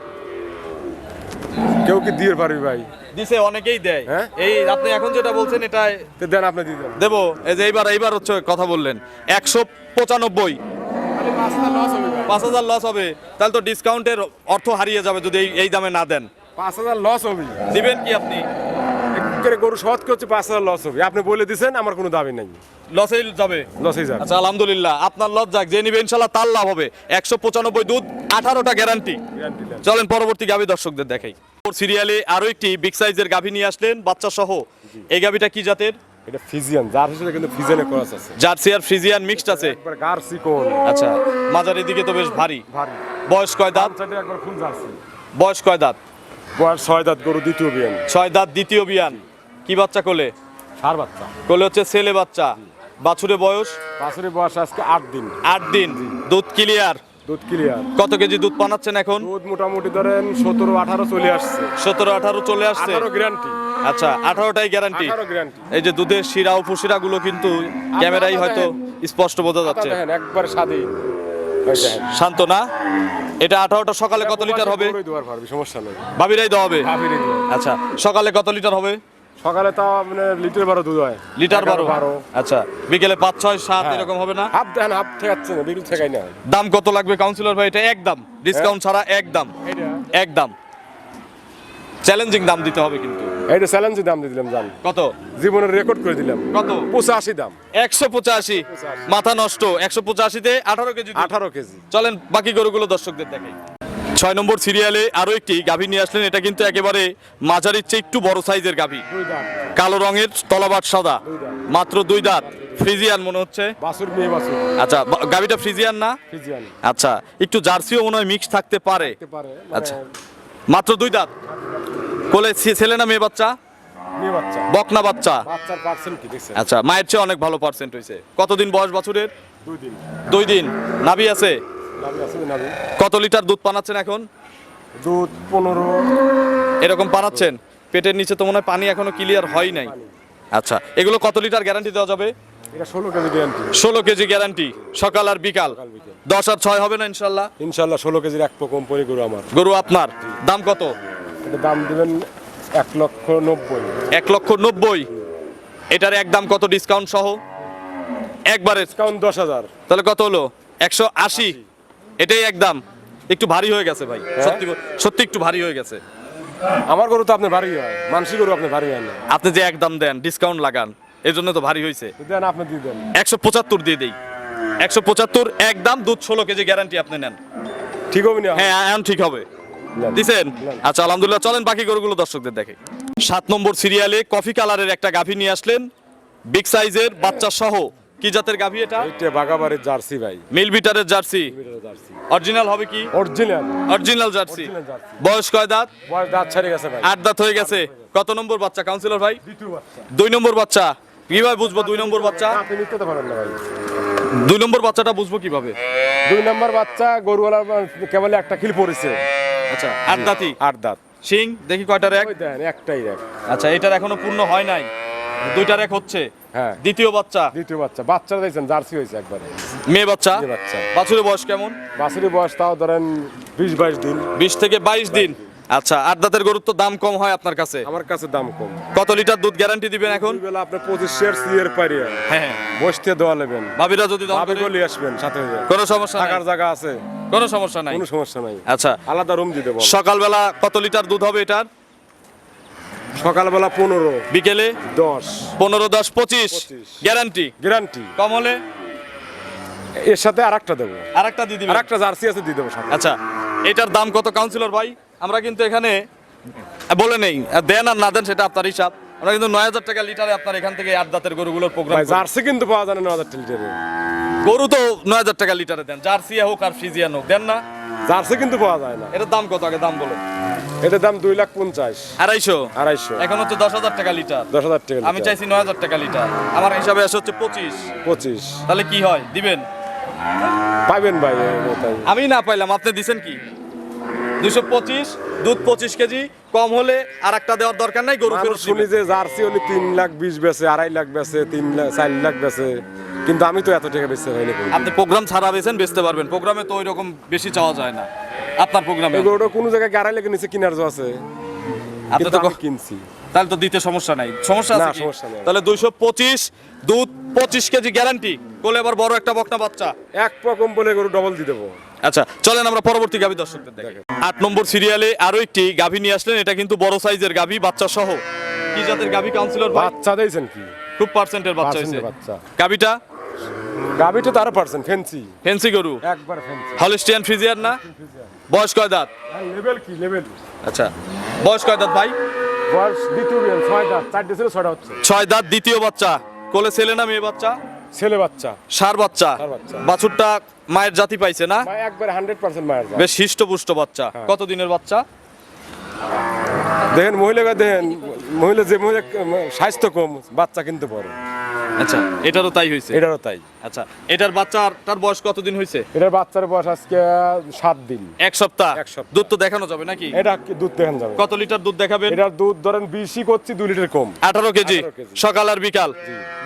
কেউ কি দিয়ে পারবি ভাই? দিছে, অনেকেই দেয়। হ্যাঁ? এই আপনি এখন যেটা বলছেন এটাই তো দেন, আপনি দিয়ে দেন। দেবো। এই যে এইবার হচ্ছে কথা বললেন 195। 5,000 লস হবে, তাহলে তো ডিসকাউন্টের অর্থ হারিয়ে যাবে যদি এই দামে না দেন। 5,000 লস হবে। দিবেন কি আপনি? গরু সৎ করছে, 5,000 লস হবে। আপনি বলে দিছেন, আমার কোনো দাবি নাই। লসেই যাবে? লসই যাবে। আচ্ছা, আলহামদুলিল্লাহ। আপনার লস যাক, যে নিবে ইনশাল্লাহ তার লাভ হবে। 195 দুধ, 18টা গ্যারান্টি। গ্যারান্টি দেন। চলেন পরবর্তী গাভী দর্শকদের দেখাই। সিরিয়ালে আরো একটি বিগ সাইজের গাভী নিয়ে আসলেন বাচ্চা সহ। এই গাভীটা কি জাতের? এটা ফিজিয়ান, যার হিসেবে কিন্তু ফিজিয়ানে ক্রস আছে। জার্সি আর ফ্রিজিয়ান মিক্সড আছে? একবার গার্সি কোন। আচ্ছা, মাঝারি দিকে তো বেশ ভারী। ভারী। বয়স কয় দাঁত? চাইতে একবার ফুল জার্সি। বয়স কয় দাঁত? বয়স 6 দাঁত, গরু দ্বিতীয় বিয়ান। 6 দাঁত, দ্বিতীয় বিয়ান। কি বাচ্চা কোলে? সার বাচ্চা। কোলে হচ্ছে ছেলে বাচ্চা। বাছুরের বয়স? বাছুরের বয়স আজকে 8 দিন। 8 দিন। দুধ ক্লিয়ার? দুধ ক্লিয়ার। কত কেজি দুধ পানাচ্ছেন এখন? দুধ মোটামুটি ধরেন 17-18 চলে আসছে। 17-18 চলে আসছে? 18 গ্যারান্টি। আচ্ছা, 18টাই গ্যারান্টি। 18 গ্যারান্টি। এই যে দুধের শিরা ও ফুসিরা গুলো কিন্তু ক্যামেরায় হয়তো স্পষ্ট বোঝা যাচ্ছে। দেখেন একবার স্বাদে। ওই দেখেন। শান্ত না? এটা 18টা সকালে কত লিটার হবে? গরুই দুয়ার পারবি, সমস্যা নেই। ভাবিরাই দেওয়া হবে? ভাবিরই দুয়ার। আচ্ছা, সকালে কত লিটার হবে? সকালে তাও মানে লিটার 12 দুধ হয়। লিটার 12? 12। আচ্ছা, বিকেলে 5, 6, 7 এরকম হবে না? হাফ দেন, হাফ ঠেকাচ্ছে না, বিক্রি ঠেকাই না। দাম কত লাগবে কাউন্সিলর ভাই? এটা একদম ডিসকাউন্ট ছাড়া একদম? এইটা একদম চ্যালেঞ্জিং দাম দিতে হবে কিন্তু। এইটা চ্যালেঞ্জের দাম দিয়ে দিলাম, জান। কত? জীবনের রেকর্ড করে দিলাম। কত? 85 দাম। 185? মাথা নষ্ট। 185-তে 18 কেজি দুধ। 18 কেজি। চলেন বাকি গরুগুলো দর্শকদের দেখাই। 6 নম্বর সিরিয়ালে আরো একটি গাভী নিয়ে আসলেন। এটা কিন্তু একেবারে মাঝারির চেয়ে একটু বড় সাইজের গাভী। 2 দাম। কালো রঙের, তলাবাট সাদা, মাত্র 2 দাঁত। ফ্রিজিয়ান মনে হচ্ছে। বাছুর মেয়ে বাছুর। আচ্ছা, গাভীটা ফ্রিজিয়ান না? ফিজিয়ান। আচ্ছা, একটু জার্সিও মনে হয় মিক্স থাকতে পারে। হতে পারে। আচ্ছা, মাত্র 2 দাঁত। কোলে ছেলে না মেয়ে বাচ্চা? মেয়ে বাচ্চা। বকনা বাচ্চা? বাচ্চার পার্সেন্ট কি দেখছেন? আচ্ছা, মায়ের চেয়ে অনেক ভালো পার্সেন্ট হয়েছে। কতদিন বয়স বাছুরের? 2 দিন। 2 দিন। নাভি আছে? নাভি আছে, নাভি। কত লিটার দুধ পানাচ্ছেন এখন? দুধ 15। এরকম পানাচ্ছেন? পেটের নিচে তো মনে হয় পানি এখনো ক্লিয়ার হয় নাই। আচ্ছা, এগুলো কত লিটার গ্যারান্টি দেওয়া যাবে? এটা 16 কেজি গ্যারান্টি। 16 কেজি গ্যারান্টি, সকাল আর বিকাল। বিকেল। 10 আর 6 হবে না ইনশাল্লাহ? ইনশাআল্লাহ 16 কেজির এক কোম্পানি গরু আমার। গরু আপনার। দাম কত? এটা দাম দিবেন 1,90,000। 1,90,000? এটার একদম কত ডিসকাউন্ট সহ? একবারে ডিসকাউন্ট 10,000। তাহলে কত হলো? 180? এটাই একদম। একটু ভারী হয়ে গেছে ভাই, সত্যি সত্যি একটু ভারী হয়ে গেছে। আমার গরু তো আপনি ভারী হয়, মানসি গরু আপনি ভারী হয় না। আপনি যে একদম দেন, ডিসকাউন্ট লাগান, এই জন্য তো ভারী হয়েছে। দেন, আপনি দিয়ে দেন। 175 দিয়ে দেই। 175 একদম, দুধ 16 কেজি গ্যারান্টি আপনি নেন। ঠিক হবে না? হ্যাঁ, এখন ঠিক হবে। নেন। দিছেন? আচ্ছা, আলহামদুলিল্লাহ। চলেন বাকি গরুগুলো দর্শকদের দেখে। 7 নম্বর সিরিয়ালে কফি কালারের একটা গাভী নিয়ে আসলেন, বিগ সাইজের বাচ্চা সহ। কি জাতের গাভী এটা? এইটা বাগাবাড়ির জার্সি ভাই। মিল বিটারের জার্সি? জার্সি। অরিজিনাল হবে কি? Original. Original jersey. Original jersey. বয়স কয় দাঁত? বয়স দাঁত ছেড়ে গেছে ভাই। 8 দাঁত হয়ে গেছে। কত নম্বর বাচ্চা কাউন্সিলর ভাই? দ্বিতীয় বাচ্চা। 2 নম্বর বাচ্চা। কিভাবে বুঝবো 2 নম্বর বাচ্চা? আপনি নিতে তো পারেন না ভাই। 2 নম্বর বাচ্চাটা বুঝবো কিভাবে? 2 নম্বর বাচ্চা গরুওয়ালা কেবল একটা খিল পড়েছে। আচ্ছা, 8 দাঁতই? 8 দাঁত। সিং দেখি কয়টা র্যাক? ওই দেন, একটাই রেক। আচ্ছা, এটার এখনো পূর্ণ হয় নাই, 2টা র্যাক হচ্ছে। হ্যাঁ। দ্বিতীয় বাচ্চা? দ্বিতীয় বাচ্চা। বাচ্চারা দেখছেন জার্সি হয়েছে একবারে। মেয়ে বাচ্চা? মেয়ে বাচ্চা। বাছুরের বয়স কেমন? বাছুরের বয়স তাও ধরেন 20-22 দিন। 20 থেকে 22 দিন। আচ্ছা, 8 দাঁতের গরুর তো দাম কম হয় আপনার কাছে। আমার কাছে দাম কম। কত লিটার দুধ গ্যারান্টি দিবেন এখন? দুই বেলা আপনি 25 শেয়ার সিয়ের পারিয়া হ্যাঁ, বসতে দেওয়া নেবেন। ভাবিরা যদি দাম ভাবে করে, বলি আসবেন সাথে কোনো সমস্যা নাই, থাকার জায়গা আছে, কোনো সমস্যা নাই। কোনো সমস্যা নাই। আচ্ছা, আলাদা রুম দিয়ে দেবো। সকালবেলা কত লিটার দুধ হবে এটার? সকালবেলা 15, বিকেলে 10, 15, 10, 25 গ্যারান্টি। গ্যারান্টি। কম হলে এর সাথে আরেকটা দেবো, আরেকটা দিয়ে দিবেন। আরেকটা জার্সি আছে দিয়ে দেবো সাথে। আচ্ছা, এটার দাম কত কাউন্সিলর ভাই? আমরা কিন্তু এখানে বলে নেই, দেন আর না দেন সেটা আপনার হিসাব। আমরা কিন্তু 9000 টাকা লিটারে আপনার এখান থেকে 8 দাঁতের গরুগুলোর প্রোগ্রাম। ভাই জার্সি কিন্তু পাওয়া যায় না 9000 লিটারে। গরু তো 9000 টাকা লিটারে দেন, জার্সি হোক আর ফ্রিজিয়ান হোক, দেন না? জার্সি কিন্তু পাওয়া যায় না। এটার দাম কত আগে দাম বলেন? এটার দাম 2,50,000, 250, 250, এখন হচ্ছে 10,000 টাকা লিটার। 10,000 টাকা। আমি চাইছি 9000 টাকা লিটার, আমার হিসাবে আসে হচ্ছে 25। 25 তাহলে কি হয়, দিবেন? পাইবেন ভাই তাই। আমি না পাইলাম, আপনি দিছেন কি? 225, দুধ 25 কেজি, কম হলে আর একটা দেওয়ার দরকার নাই, গরু ফেরত শুনি দিবেন। যে জার্সি হলে 3,20,000 বেচে, 2.5 লাখ বেচে, 4 লাখ বেচে, কিন্তু আমি তো এত টাকা বেচতে হয়নি। আপনি প্রোগ্রাম ছাড়া বেছেন বেচতে পারবেন, প্রোগ্রামে তো ওই রকম বেশি চাওয়া যায় না। আপনার প্রোগ্রামে এগুলো কোনো জায়গায় 2.5 লাখের নিচে কিনার জো আছে, আপনি কিন্তু তো আমি কিনছি। তাহলে তো দিতে সমস্যা নাই, সমস্যা না, আছে কি? সমস্যা নেই। তাহলে 225, দুধ 25 কেজি গ্যারান্টি, কোলে আবার বড় একটা বকনা বাচ্চা। এক রকম বলে গরু ডবল দিয়ে দেবো। আচ্ছা, চলেন আমরা পরবর্তী গাভী দর্শকদের দেখি। 8 নম্বর সিরিয়ালে আরো একটি গাভী নিয়ে আসলেন, এটা কিন্তু বড় সাইজের গাভী, বাচ্চা সহ। কি জাতের গাভী কাউন্সিলর ভাই? বাচ্চা দিয়েছেন কি? খুব পার্সেন্টের বাচ্চা হয়েছে পার্সেন্টের বাচ্চা। গাভীটা। গাবিটা তো আরো পার্সেন্ট ফেন্সি, ফেন্সি গরু, একবার ফেন্সি। হলিস্টিয়ান ফ্রিজিয়ান না? বয়স কয় দাঁত? লেভেল কি লেভেল? আচ্ছা, বয়স কয় দাঁত ভাই? বয়স দ্বিতীয় বিয়ান 6 দাঁত, 4 দিন ছিল 6টা হচ্ছে। 6 দাঁত, দ্বিতীয় বাচ্চা। কোলে ছেলে না মেয়ে বাচ্চা? ছেলে বাচ্চা, ষাঁড় বাচ্চা। ষাঁড় বাচ্চা। বাছুরটা মায়ের জাতি পাইছে না? ভাই একবার 100% মায়ের জাত। বেশ হিষ্টপুষ্ট বাচ্চা। কত দিনের বাচ্চা? দেখেন মহিলাকে দেখেন, মহিলা যে মহিলা স্বাস্থ্য কম, বাচ্চা কিন্তু বড়। আচ্ছা, এটারও তাই হয়েছে? এটারও তাই। আচ্ছা, এটার বাচ্চাটার বয়স কতদিন হয়েছে? এটার বাচ্চার বয়স আজকে 7 দিন। 1 সপ্তাহ। 1 সপ্তাহ। দুধ তো দেখানো যাবে নাকি? এটা কি দুধ দেখেন যাবে? কত লিটার দুধ দেখাবেন? এটার দুধ ধরেন 20ই করছি, 2 লিটার কম। 18 কেজি 18 কেজি। সকাল আর বিকাল।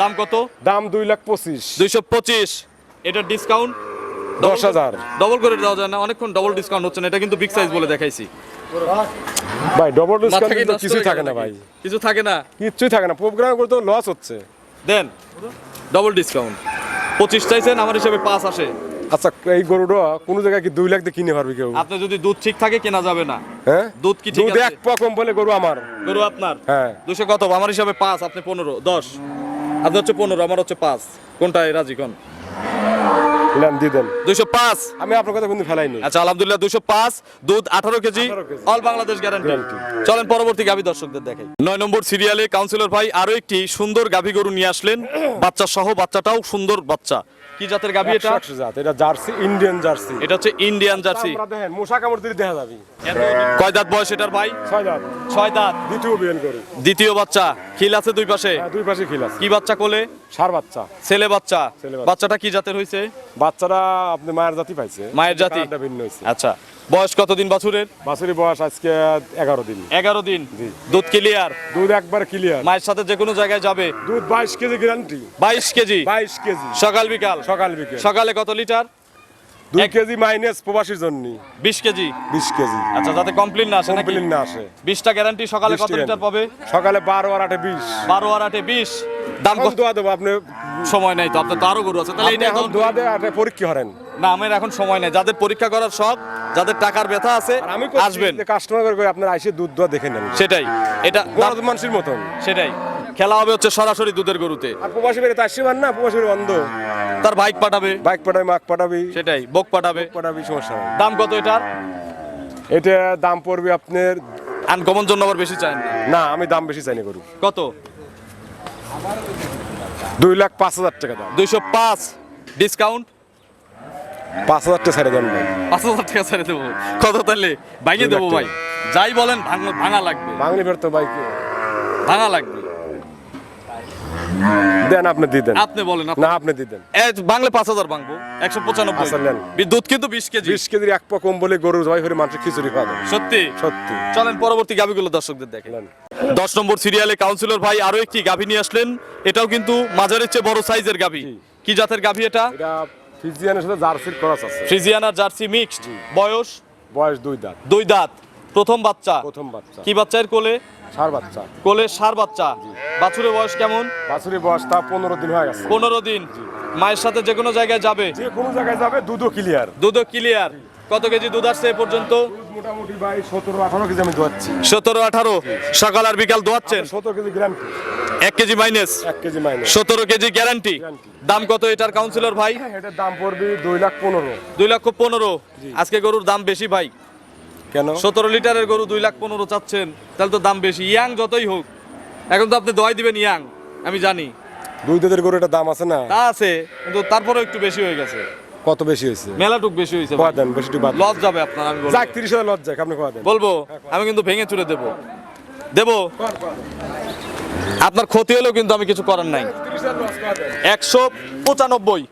দাম কত? দাম 2,25,000, 225। এটার ডিসকাউন্ট 10,000। ডবল করে দেওয়া যায় না? অনেকক্ষণ ডবল ডিসকাউন্ট হচ্ছে না, এটা কিন্তু বিগ সাইজ বলে দেখাইছি। ভাই ডবল মাথা ডিসকাউন্ট কি কিন্তু নষ্ট কিছুই হয়ে থাকে গেল না নাকি? ভাই, কিছু থাকে না, কিচ্ছুই থাকে না। প্রোগ্রাম করতে লস হচ্ছে। দেন ডবল ডিসকাউন্ট। 25 চাইছেন, আমার হিসাবে 5 আসে। আচ্ছা, এই গরুটা কোন জায়গায় কি 2 লাখ দিয়ে কিনে পারবে কেউ? আপনি যদি দুধ ঠিক থাকে কেনা যাবে না। হ্যাঁ, দুধ কি ঠিক দুধ আছে? এক পা কম বলে গরু আমার। গরু আপনার? হ্যাঁ। 200 কত? আমার হিসাবে 5, আপনি 15, 10। আপনি হচ্ছে 15, আমার হচ্ছে 5। কোনটায় রাজি কোন? নেন দিয়ে দেন। 205। আমি আপনার কথা কিন্তু ফেলাইনি। আচ্ছা, আলহামদুলিল্লাহ 205, দুধ 18 KG, 18 KG. All Bangladesh guarantee. Guarantee। চলেন পরবর্তী গাভী দর্শকদের দেখাই। 9 নম্বর সিরিয়ালে কাউন্সিলর ভাই আরো একটি সুন্দর গাভী গরু নিয়ে আসলেন, বাচ্চা সহ। বাচ্চাটাও সুন্দর বাচ্চা। কি জাতের গাভী এটা? 100 জাত। এটা জার্সি, ইন্ডিয়ান জার্সি। এটা হচ্ছে ইন্ডিয়ান জার্সি। আমরা দেখেন মশা কামড় দিলে দেখা যাবে। কয় দাঁত বয়স এটার ভাই? 6 দাঁত, 6 দাঁত, দ্বিতীয় বিয়ান গরু। দ্বিতীয় বাচ্চা। খিল আছে দুই পাশে? হ্যাঁ, দুই পাশে খিল আছে। কি বাচ্চা কোলে? ষাঁড় বাচ্চা, ছেলে বাচ্চা। ছেলে বাচ্চা। বাচ্চাটা কি জাতের হয়েছে? বাচ্চারা আপনি মায়ের জাতি পাইছে। মায়ের জাতি? কালারটা ভিন্ন হয়েছে। আচ্ছা, বয়স কতদিন বাছুরের? বাছুরি বয়স আজকে 11 দিন। 11 দিন। জি। দুধ ক্লিয়ার? দুধ একবার ক্লিয়ার। মায়ের সাথে যে কোনো জায়গায় যাবে? দুধ 22 কেজি গ্যারান্টি। 22 কেজি 22 কেজি সকাল বিকাল? সকাল বিকেল। সকালে কত লিটার? 2 কেজি মাইনাস প্রবাসীর জন্য 20 কেজি। 20 কেজি। আচ্ছা, যাতে কমপ্লেন না আসে নাকি? কমপ্লেন না আসে। 20টা গ্যারান্টি। সকালে 20 কত টা লিটার পাবে? সকালে 12 আর 8 20। 12 আর 8 20। দাম কম কত? দোয়া দেবো আপনি। সময় নাই তো, আপনার তো আরো গরু আছে, তাহলে আপনি এটা এখন দোয়া দিয়ে 8 পরীক্ষা করেন। না, আমার এখন সময় নাই। যাদের পরীক্ষা করার শখ, যাদের টাকার ব্যথা আছে, আর আমি আসবেন। কাস্টমার করে আপনার আইসে দুধ দোয়া দেখে নেন। সেটাই, এটা গরু মানুষের মতন। সেটাই খেলা হবে হচ্ছে সরাসরি দুধের গরুতে। আর প্রবাসী বেড়ে তো আসবেন না, প্রবাসী বেড়ে অন্ধ। তার বাইক পাঠাবে, বাইক পাঠাবি, মাক পাঠাবি, সেটাই বক পাঠাবে। পাঠাবি, সমস্যা নাই। দাম কত এটার? এটা দাম পড়বে আপনার। আনকমন জন্য আবার বেশি চান না? না, আমি দাম বেশি চাইনি গরু। কত? 2,05,000 টাকা দাম। 205। ডিসকাউন্ট? 5,000 টাকা ছেড়ে দেন ভাই। 5000 টাকা ছেড়ে দেবো। কত তাহলে? ভাঙিয়ে দেবো ভাই, যাই বলেন। ভাঙা লাগবে, বাঙালি ফের তো বাইক ভাঙা লাগবে। দেন, আপনি দিয়ে দেন। আপনি বলেন। না, আপনি দিয়ে দেন। বাংলা 5000 ভাঙবো। 195। আচ্ছা, নেন। দুধ কিন্তু 20 কেজি। 20 কেজির এক পা কম বলে গরু জবাই করে মানুষের খিচুড়ি খাওয়া যাবে। সত্যি? সত্যি। চলেন পরবর্তী গাভীগুলো দর্শকদের দেখেন। নেন। 10 নম্বর সিরিয়ালে কাউন্সিলর ভাই আরো একটি গাভী নিয়ে আসলেন, এটাও কিন্তু মাঝারের চেয়ে বড় সাইজের গাভী। জি। কি জাতের গাভী এটা? এটা ফিজিয়ানের সাথে জার্সির ক্রস আছে। ফ্রিজিয়ান আর জার্সি মিক্সড। বয়স? বয়স 2 দাঁত। 2 দাঁত। প্রথম বাচ্চা। প্রথম বাচ্চা। কি বাচ্চা এর কোলে? ষাঁড় বাচ্চা। কোলে ষাঁড় বাচ্চা। বাছুরের বয়স কেমন? বাছুরের বয়স তা 15 দিন হয়ে গেছে। 15 দিন। মায়ের সাথে যে কোনো জায়গায় যাবে? যে কোনো জায়গায় যাবে, দুধও ক্লিয়ার। দুধও ক্লিয়ার। কত কেজি দুধ আসছে এ পর্যন্ত? মোটামুটি ভাই 17-18 কেজি আমি দোয়াচ্ছি। 17-18 সকাল আর বিকাল দোয়াচ্ছেন? 17 KG guarantee. 1 KG minus. 1 KG minus. 17 KG guarantee. দাম কত এটার কাউন্সিলর ভাই? এটার দাম পড়বে 2,15,000। 2,15,000। আজকে গরুর দাম বেশি ভাই। কেন? 17 লিটারের গরু 2,15,000 চাচ্ছেন, তাহলে তো দাম বেশি। ইয়াং যতই হোক, এখন তো আপনি দোয়াই দিবেন ইয়াং, আমি জানি। দুই দাঁতের গরু এটা দাম আছে না? তা আছে, কিন্তু তারপরেও একটু বেশি হয়ে গেছে। কত বেশি হয়েছে? মেলাটুক বেশি হয়েছে। কয় দেন বেশি বাদ? লস যাবে আপনার, আমি বলবো। যাক 30,000 লস যাক, আপনি কয় দেন? বলবো আমি কিন্তু ভেঙে চুরে দেবো। আপনার ক্ষতি হলেও কিন্তু আমি কিছু করার নাই। 30,000 লস কয় দেন? 195।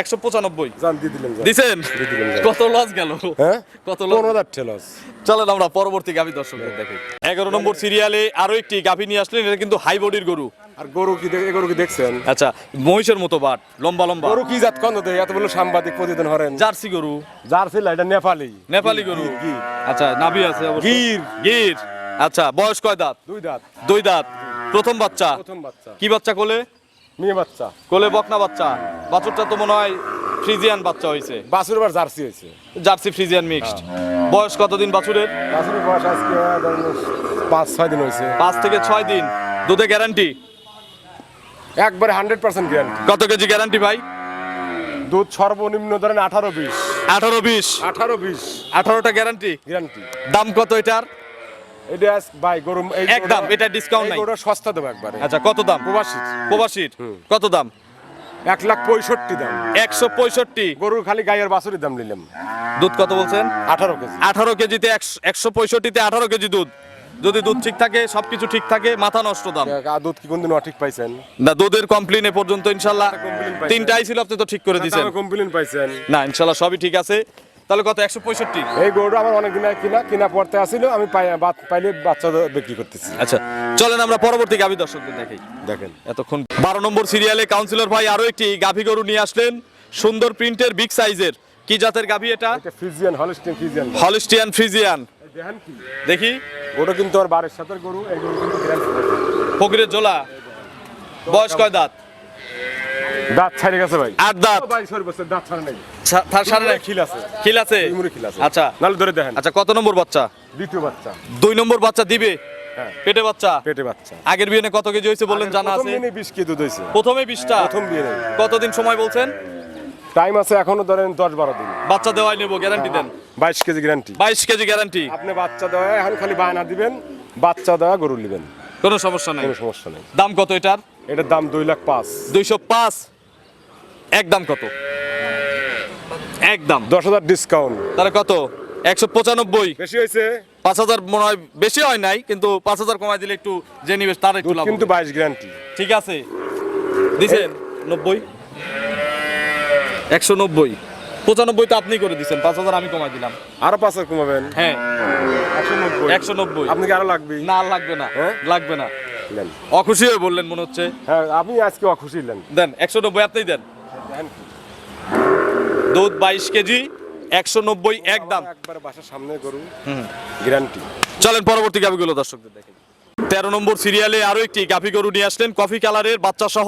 195 জান দিয়ে দিলেন। দিছেন? দিলেন। কত লস গেল? হ্যাঁ? কত লস? 15,000 লস। চলেন আমরা পরবর্তী গাভী দর্শকদের দেখি। 11 নম্বর সিরিয়ালে আরো একটি গাভী নিয়ে আসলেন। এটা কিন্তু হাই বডির গরু। আর গরু কি গরু কি দেখছেন? আচ্ছা, মহিষের মতো বাট, লম্বা লম্বা। গরু কি জাত কত দেয়? এত বড় সাংবাদিক প্রতিদিন হরেন। জার্সি গরু। জার্সি না, এটা নেপালি। নেপালি গরু। গির। আচ্ছা, নাভি আছে অবশ্য। গির। গির। আচ্ছা, বয়স কয় দাঁত? 2 দাঁত। 2 দাঁত। প্রথম বাচ্চা। প্রথম বাচ্চা। কি বাচ্চা কোলে? মেয়ে বাচ্চা। কোলে বকনা বাচ্চা। বাছুরটা তো মনে হয় ফ্রিজিয়ান বাচ্চা হইছে। বাছুর বার জার্সি হয়েছে। Jersey Friesian mixed. বয়স কতদিন বাছুরের? বাছুরের বয়স আজকে 5-6 দিন হয়েছে। 5 থেকে 6 দিন। দুধে গ্যারান্টি? একবারে 100% গ্যারান্টি। কত কেজি গ্যারান্টি ভাই? দুধ সর্বনিম্ন ধরেন 18-20। 18-20। 18-20 18টা গ্যারান্টি। গ্যারান্টি। দাম কত এটার? এটা ভাই গরু এই একদম, এটা ডিসকাউন্ট নাই। গরুটা সস্তা দেবো একবারে। আচ্ছা, কত দাম? প্রবাসী। প্রবাসীর কত দাম? 1,65,000 দাম। 165। গরুর খালি গায়ের বাছুরের দাম নিলাম। দুধ কত বলছেন? 18 কেজি। 18 কেজিতে 165তে 18 কেজি দুধ। যদি দুধ ঠিক থাকে, সবকিছু ঠিক থাকে, মাথা নষ্ট দাম। দুধ কি কোনদিন ঠিক পাইছেন? না, দুধের কমপ্লেন এ পর্যন্ত ইনশাআল্লাহ কমপ্লেন পাইছেন? 3টাই ছিল, আপনি তো ঠিক করে দিয়েছেন। কমপ্লেন পাইছেন? না, ইনশাআল্লাহ সবই ঠিক আছে। তাহলে কত? 165। এই গরুটা আমার অনেক দিন আগে কিনা পড়তে আসিল, আমি পাইলে বাচ্চা বিক্রি করতেছি। আচ্ছা, চলেন আমরা পরবর্তী গাভী দর্শকদের দেখাই। দেখেন এতক্ষণ 12 নম্বর সিরিয়ালে কাউন্সিলর ভাই আরো একটি গাভী গরু নিয়ে আসলেন, সুন্দর প্রিন্টের, বিগ সাইজের। কি জাতের গাভী এটা? এটা Friesian, Holstein Friesian. Holstein Friesian. দেখেন কি দেখি। গরু কিন্তু আর বারের সাথে গরু, এই গরু কিন্তু গ্যারান্টি। ফকিরের জোলা। বয়স কয় দাঁত? দাঁত ছাড়ে গেছে ভাই। 8 দাঁত। ভাই সরি বছর দাঁত ছাড়ে নাই। তার সাড়ে নাই। খিল আছে। খিল আছে। ইমুরে খিল আছে। আচ্ছা। নালে ধরে দেখেন। আচ্ছা, কত নম্বর বাচ্চা? দ্বিতীয় বাচ্চা। 2 নম্বর বাচ্চা দিবে? হ্যাঁ। পেটে বাচ্চা। পেটে বাচ্চা। আগের বিয়ে কত কেজি হয়েছে বললেন, জানা প্রথম আছে? দিনে 20 কেজি দুধ হয়েছে। প্রথমে 20টা। প্রথম বিয়ে নেই। কতদিন সময় বলছেন? টাইম আছে এখনো ধরেন 10-12 দিন। বাচ্চা দেওয়াই নেব, গ্যারান্টি দেন? 22 কেজি গ্যারান্টি। 22 KG guarantee. আপনি বাচ্চা দেওয়া এখন খালি বায়না দিবেন, বাচ্চা দেওয়া গরু নেবেন, কোনো সমস্যা নাই। কোনো সমস্যা নেই। দাম কত এটার? এটার দাম 2,05,000। 205। একদম কত? একদম 10,000 ডিসকাউন্ট। তাহলে কত? 195। বেশি হয়েছে? 5,000 মনে হয় বেশি হয় নাই, কিন্তু 5,000 কমাই দিলে একটু যে নিবে তার একটু দুধ লাভ কিন্তু হবে। 22 গ্যারান্টি। ঠিক আছে, দিছেন 90। 190। 95 তো আপনি করে দিছেন, 5,000 আমি কমাই দিলাম। আরো 5,000 কমাবেন? হ্যাঁ, 190। 190। আপনি কি আরো লাগবে? না, আর লাগবে না। হ্যাঁ? লাগবে না। নেন। অখুশি হয়ে বললেন মনে হচ্ছে। হ্যাঁ, আপনি আজকে অখুশি হলেন। দেন 190, আপনিই দেন। দেখেন কি? দুধ 22 কেজি, 190 একদম। একবার বাসার সামনে গরু, গ্যারান্টি। চলেন পরবর্তী গাভীগুলো দর্শকদের দেখেন। 13 নম্বর সিরিয়ালে আরো একটি গাভী গরু নিয়ে আসলেন, কফি কালারের, বাচ্চা সহ,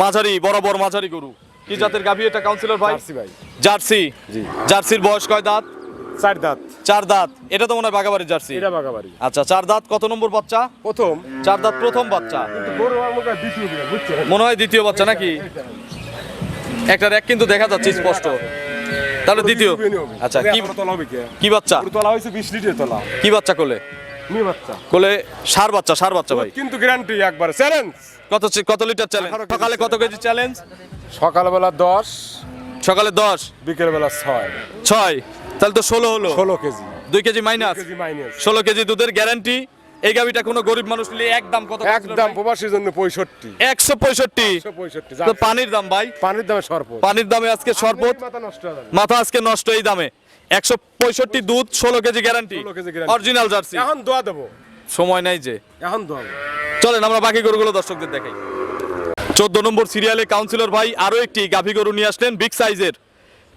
মাঝারি, বরাবর মাঝারি গরু। কি জাতের গাভী এটা কাউন্সিলর ভাই? জার্সি ভাই। জার্সি। জি। জার্সির বয়স কয় দাঁত? 4 দাঁত। 4 দাঁত। এটা তো মনে হয় বাগাবাড়ির জার্সি। এটা বাগাবাড়ি। আচ্ছা, 4 দাঁত। কত নম্বর বাচ্চা? প্রথম। 4 দাঁত, প্রথম বাচ্চা। কিন্তু গরু আমার দ্বিতীয় বিয়ে, বুঝছেন? মনে হয় দ্বিতীয় বাচ্চা নাকি? একটা র্যাক কিন্তু দেখা যাচ্ছে স্পষ্ট। তাহলে দ্বিতীয়। আচ্ছা, কি তলা হবে কি? কি বাচ্চা? গরু তলা হয়েছে 20 লিটার তলা। কি বাচ্চা কোলে? মেয়ে বাচ্চা। কোলে ষাঁড় বাচ্চা, ষাঁড় বাচ্চা ভাই। কিন্তু গ্যারান্টি একবারে চ্যালেঞ্জ। কত লিটার চ্যালেঞ্জ? 18 কেজি সকালে কত কেজি চ্যালেঞ্জ? সকালবেলা 10, সকালে 10, বিকেলবেলা 6। 6, তাহলে তো 16 হলো। 16 KG. 2 KG minus. KG minus. 16 KG দুধের গ্যারান্টি। এই গাভিটা কোনো গরিব মানুষ নিলে একদম কত? একদম প্রবাসীর জন্য 65। 165। 165। তো পানির দাম ভাই? পানির দামে সরপত। পানির দামে আজকে শরবত। মাথা নষ্ট হয়ে যাবে। মাথা আজকে নষ্ট এই দামে। 165 দুধ, 16 KG guarantee. 16 KG guarantee। Original jersey. এখন দোয়া দেবো। সময় নাই যে। এখন দোয়া দেবো। চলেন আমরা বাকি গরুগুলো দর্শকদের দেখাই। 14 নম্বর সিরিয়ালে কাউন্সিলর ভাই আরো একটি গাভী গরু নিয়ে আসলেন, বিগ সাইজের,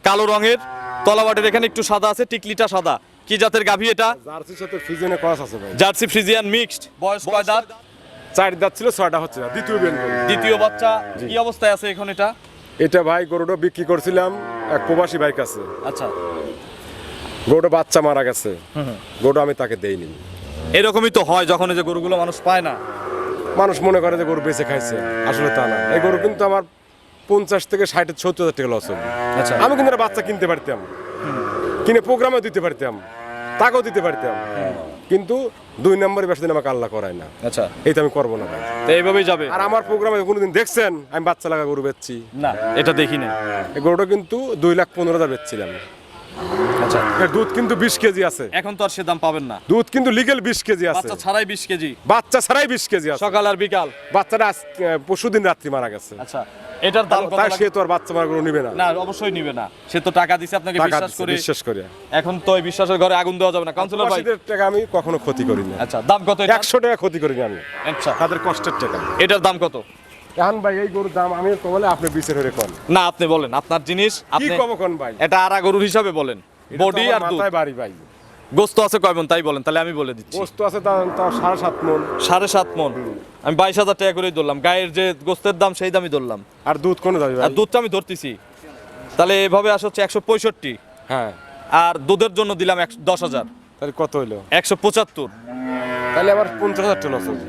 কালো রঙের, তলাবাটের এখানে একটু সাদা আছে, টিকলিটা সাদা। কি জাতের গাভী এটা? জার্সির সাথে ফ্রিজিয়ানে ক্রস আছে ভাই। Jersey Friesian mixed. বয়স কয় দাঁত? 4 দাঁত ছিল, 6টা হচ্ছে না, দ্বিতীয় বিয়ান গরু। দ্বিতীয় বাচ্চা। কি অবস্থায় আছে এখন এটা? এটা ভাই গরুটা বিক্রি করছিলাম এক প্রবাসী ভাই কাছে। আচ্ছা, গরুটা বাচ্চা মারা গেছে, গরুটা আমি তাকে দেইনি। এরকমই তো হয় যখন এই যে গরুগুলো মানুষ পায় না। মানুষ মনে করে যে গরু বেঁচে খাইছে, আসলে তা না। এই গরু কিন্তু আমার 50 থেকে 60-70 হাজার টাকা লস হবে। আচ্ছা, আমি কিন্তু একটা বাচ্চা কিনতে পারতাম, কিনে প্রোগ্রামে দিতে পারতাম, টাকাও দিতে পারতাম, কিন্তু 2 নম্বরে বেশি দিন আমাকে আল্লাহ করায় না। আচ্ছা, এইটা আমি করবো না ভাই। তো এইভাবেই যাবে। আর আমার প্রোগ্রামে কোনোদিন দেখছেন আমি বাচ্চা লাগা গরু বেচছি? না, এটা দেখি না। এই গরুটা কিন্তু 2,15,000 বেচছিলাম। আচ্ছা, এর দুধ কিন্তু 20 কেজি আছে। এখন তো আর সে দাম পাবেন না। দুধ কিন্তু লিগেল 20 কেজি আছে, বাচ্চা ছাড়াই 20 কেজি, বাচ্চা ছাড়াই 20 কেজি আছে। সকাল আর বিকাল। বাচ্চাটা পরশুদিন রাত্রি মারা গেছে। আচ্ছা, এটার দাম কত তাই লাগবে? সে তো আর বাচ্চা মারা গরু নিবে না। না, অবশ্যই নিবে না। সে তো টাকা দিছে আপনাকে টাকা বিশ্বাস দিচ্ছে, করে। বিশ্বাস করে। এখন তো এই বিশ্বাসের ঘরে আগুন দেওয়া যাবে না। কাউন্সিলর ভাই, প্রবাসীদের টাকা আমি কখনো ক্ষতি করি না। আচ্ছা, দাম কত এটা? 100 টাকা ক্ষতি করি না আমি, আচ্ছা, তাদের কষ্টের টাকা। এটার দাম কত? এখন ভাই এই গরুর দাম আমি তো বলে আপনি বিচার হয়ে কোন না, আপনি বলেন, আপনার জিনিস কি আপনি। কম কোন ভাই? এটা আড়া গরুর হিসাবে বলেন, বডি আর দুধ। মাথায় বাড়ি ভাই। গোস্ত আছে কয় মণ তাই বলেন, তাহলে আমি বলে দিচ্ছি। বস্তু আছে তাও 7.5 মণ। 7.5 মণ। আমি 22,000 টাকা করেই ধরলাম। গায়ের যে গোস্তের দাম সেই দামই ধরলাম। আর দুধ কোন যাবে আর ভাই? দুধটা আমি ধরতেছি, তাহলে এভাবে আসা হচ্ছে 165। হ্যাঁ, আর দুধের জন্য দিলাম 10,000, তাহলে কত হইলো? 175। তাহলে আবার 50,000 টাকা লস হবে।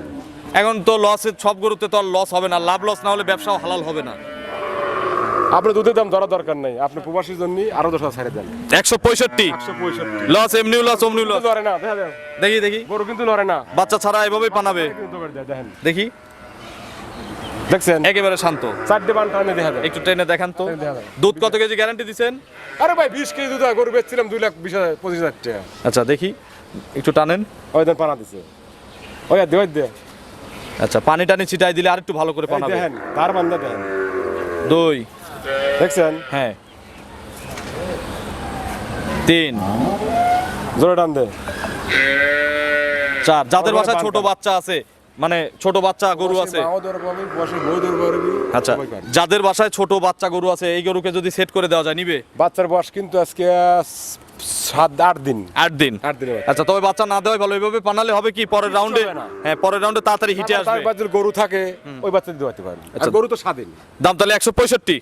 এখন তো লসে সব গরুতে তো আর লস হবে না। লাভ লস না হলে ব্যবসাও হালাল হবে না। আপনি দুধের দাম ধরা দরকার নাই, আপনি প্রবাসীর জন্য আরো 10,000 ছেড়ে দেন। 165 165 লস, এমনিও লস, অমনিও লস। লড়ে না, দেখা দেন দেখি দেখি, গরু কিন্তু লড়ে না, বাচ্চা ছাড়া এভাবেই পানাবে। কিন্তু করে দেয়, দেখেন দেখি, দেখছেন একেবারে শান্ত। 4 বান টানে দেখা দেয়। একটু টেনে দেখান তো। দেখা যায়। দুধ কত কেজি গ্যারান্টি দিচ্ছেন? আরে ভাই 20 কেজি দুধ গরু বেচছিলাম 2,25,000 টাকা। আচ্ছা, দেখি একটু টানেন। ওই দেন পানা দিছে, ওই দে ওই দে। আচ্ছা, পানি টানি ছিটাই দিলে আরেকটু ভালো করে এই পানাবে। দেখেন তার বান্দা দেখেন, 2, দেখছেন হ্যাঁ, 3, জোরে টান দে। 4। যাদের আমার বাসায় বানটা। ছোট বাচ্চা আছে, মানে ছোট বাচ্চা গরু আছে, মাও ধরবো আমি, বসে বউ ধরবো আর কি। আচ্ছা, সবাই পারে। যাদের বাসায় ছোট বাচ্চা গরু আছে, এই গরুকে যদি সেট করে দেওয়া যায় নিবে? বাচ্চার বয়স কিন্তু আজকে 7-8 দিন। 8 দিন। 8 দিনের বাচ্চা। আচ্ছা, তবে বাচ্চা না দেওয়াই ভালো। এইভাবে পানালে হবে কি পরের রাউন্ডে? হবে না। হ্যাঁ, পরের রাউন্ডে তাড়াতাড়ি হিটে তার আসবে। বাচ্চার গরু থাকে ওই বাচ্চা দিতে পারবে। আচ্ছা। আর গরু তো স্বাধীন। দাম তাহলে 165।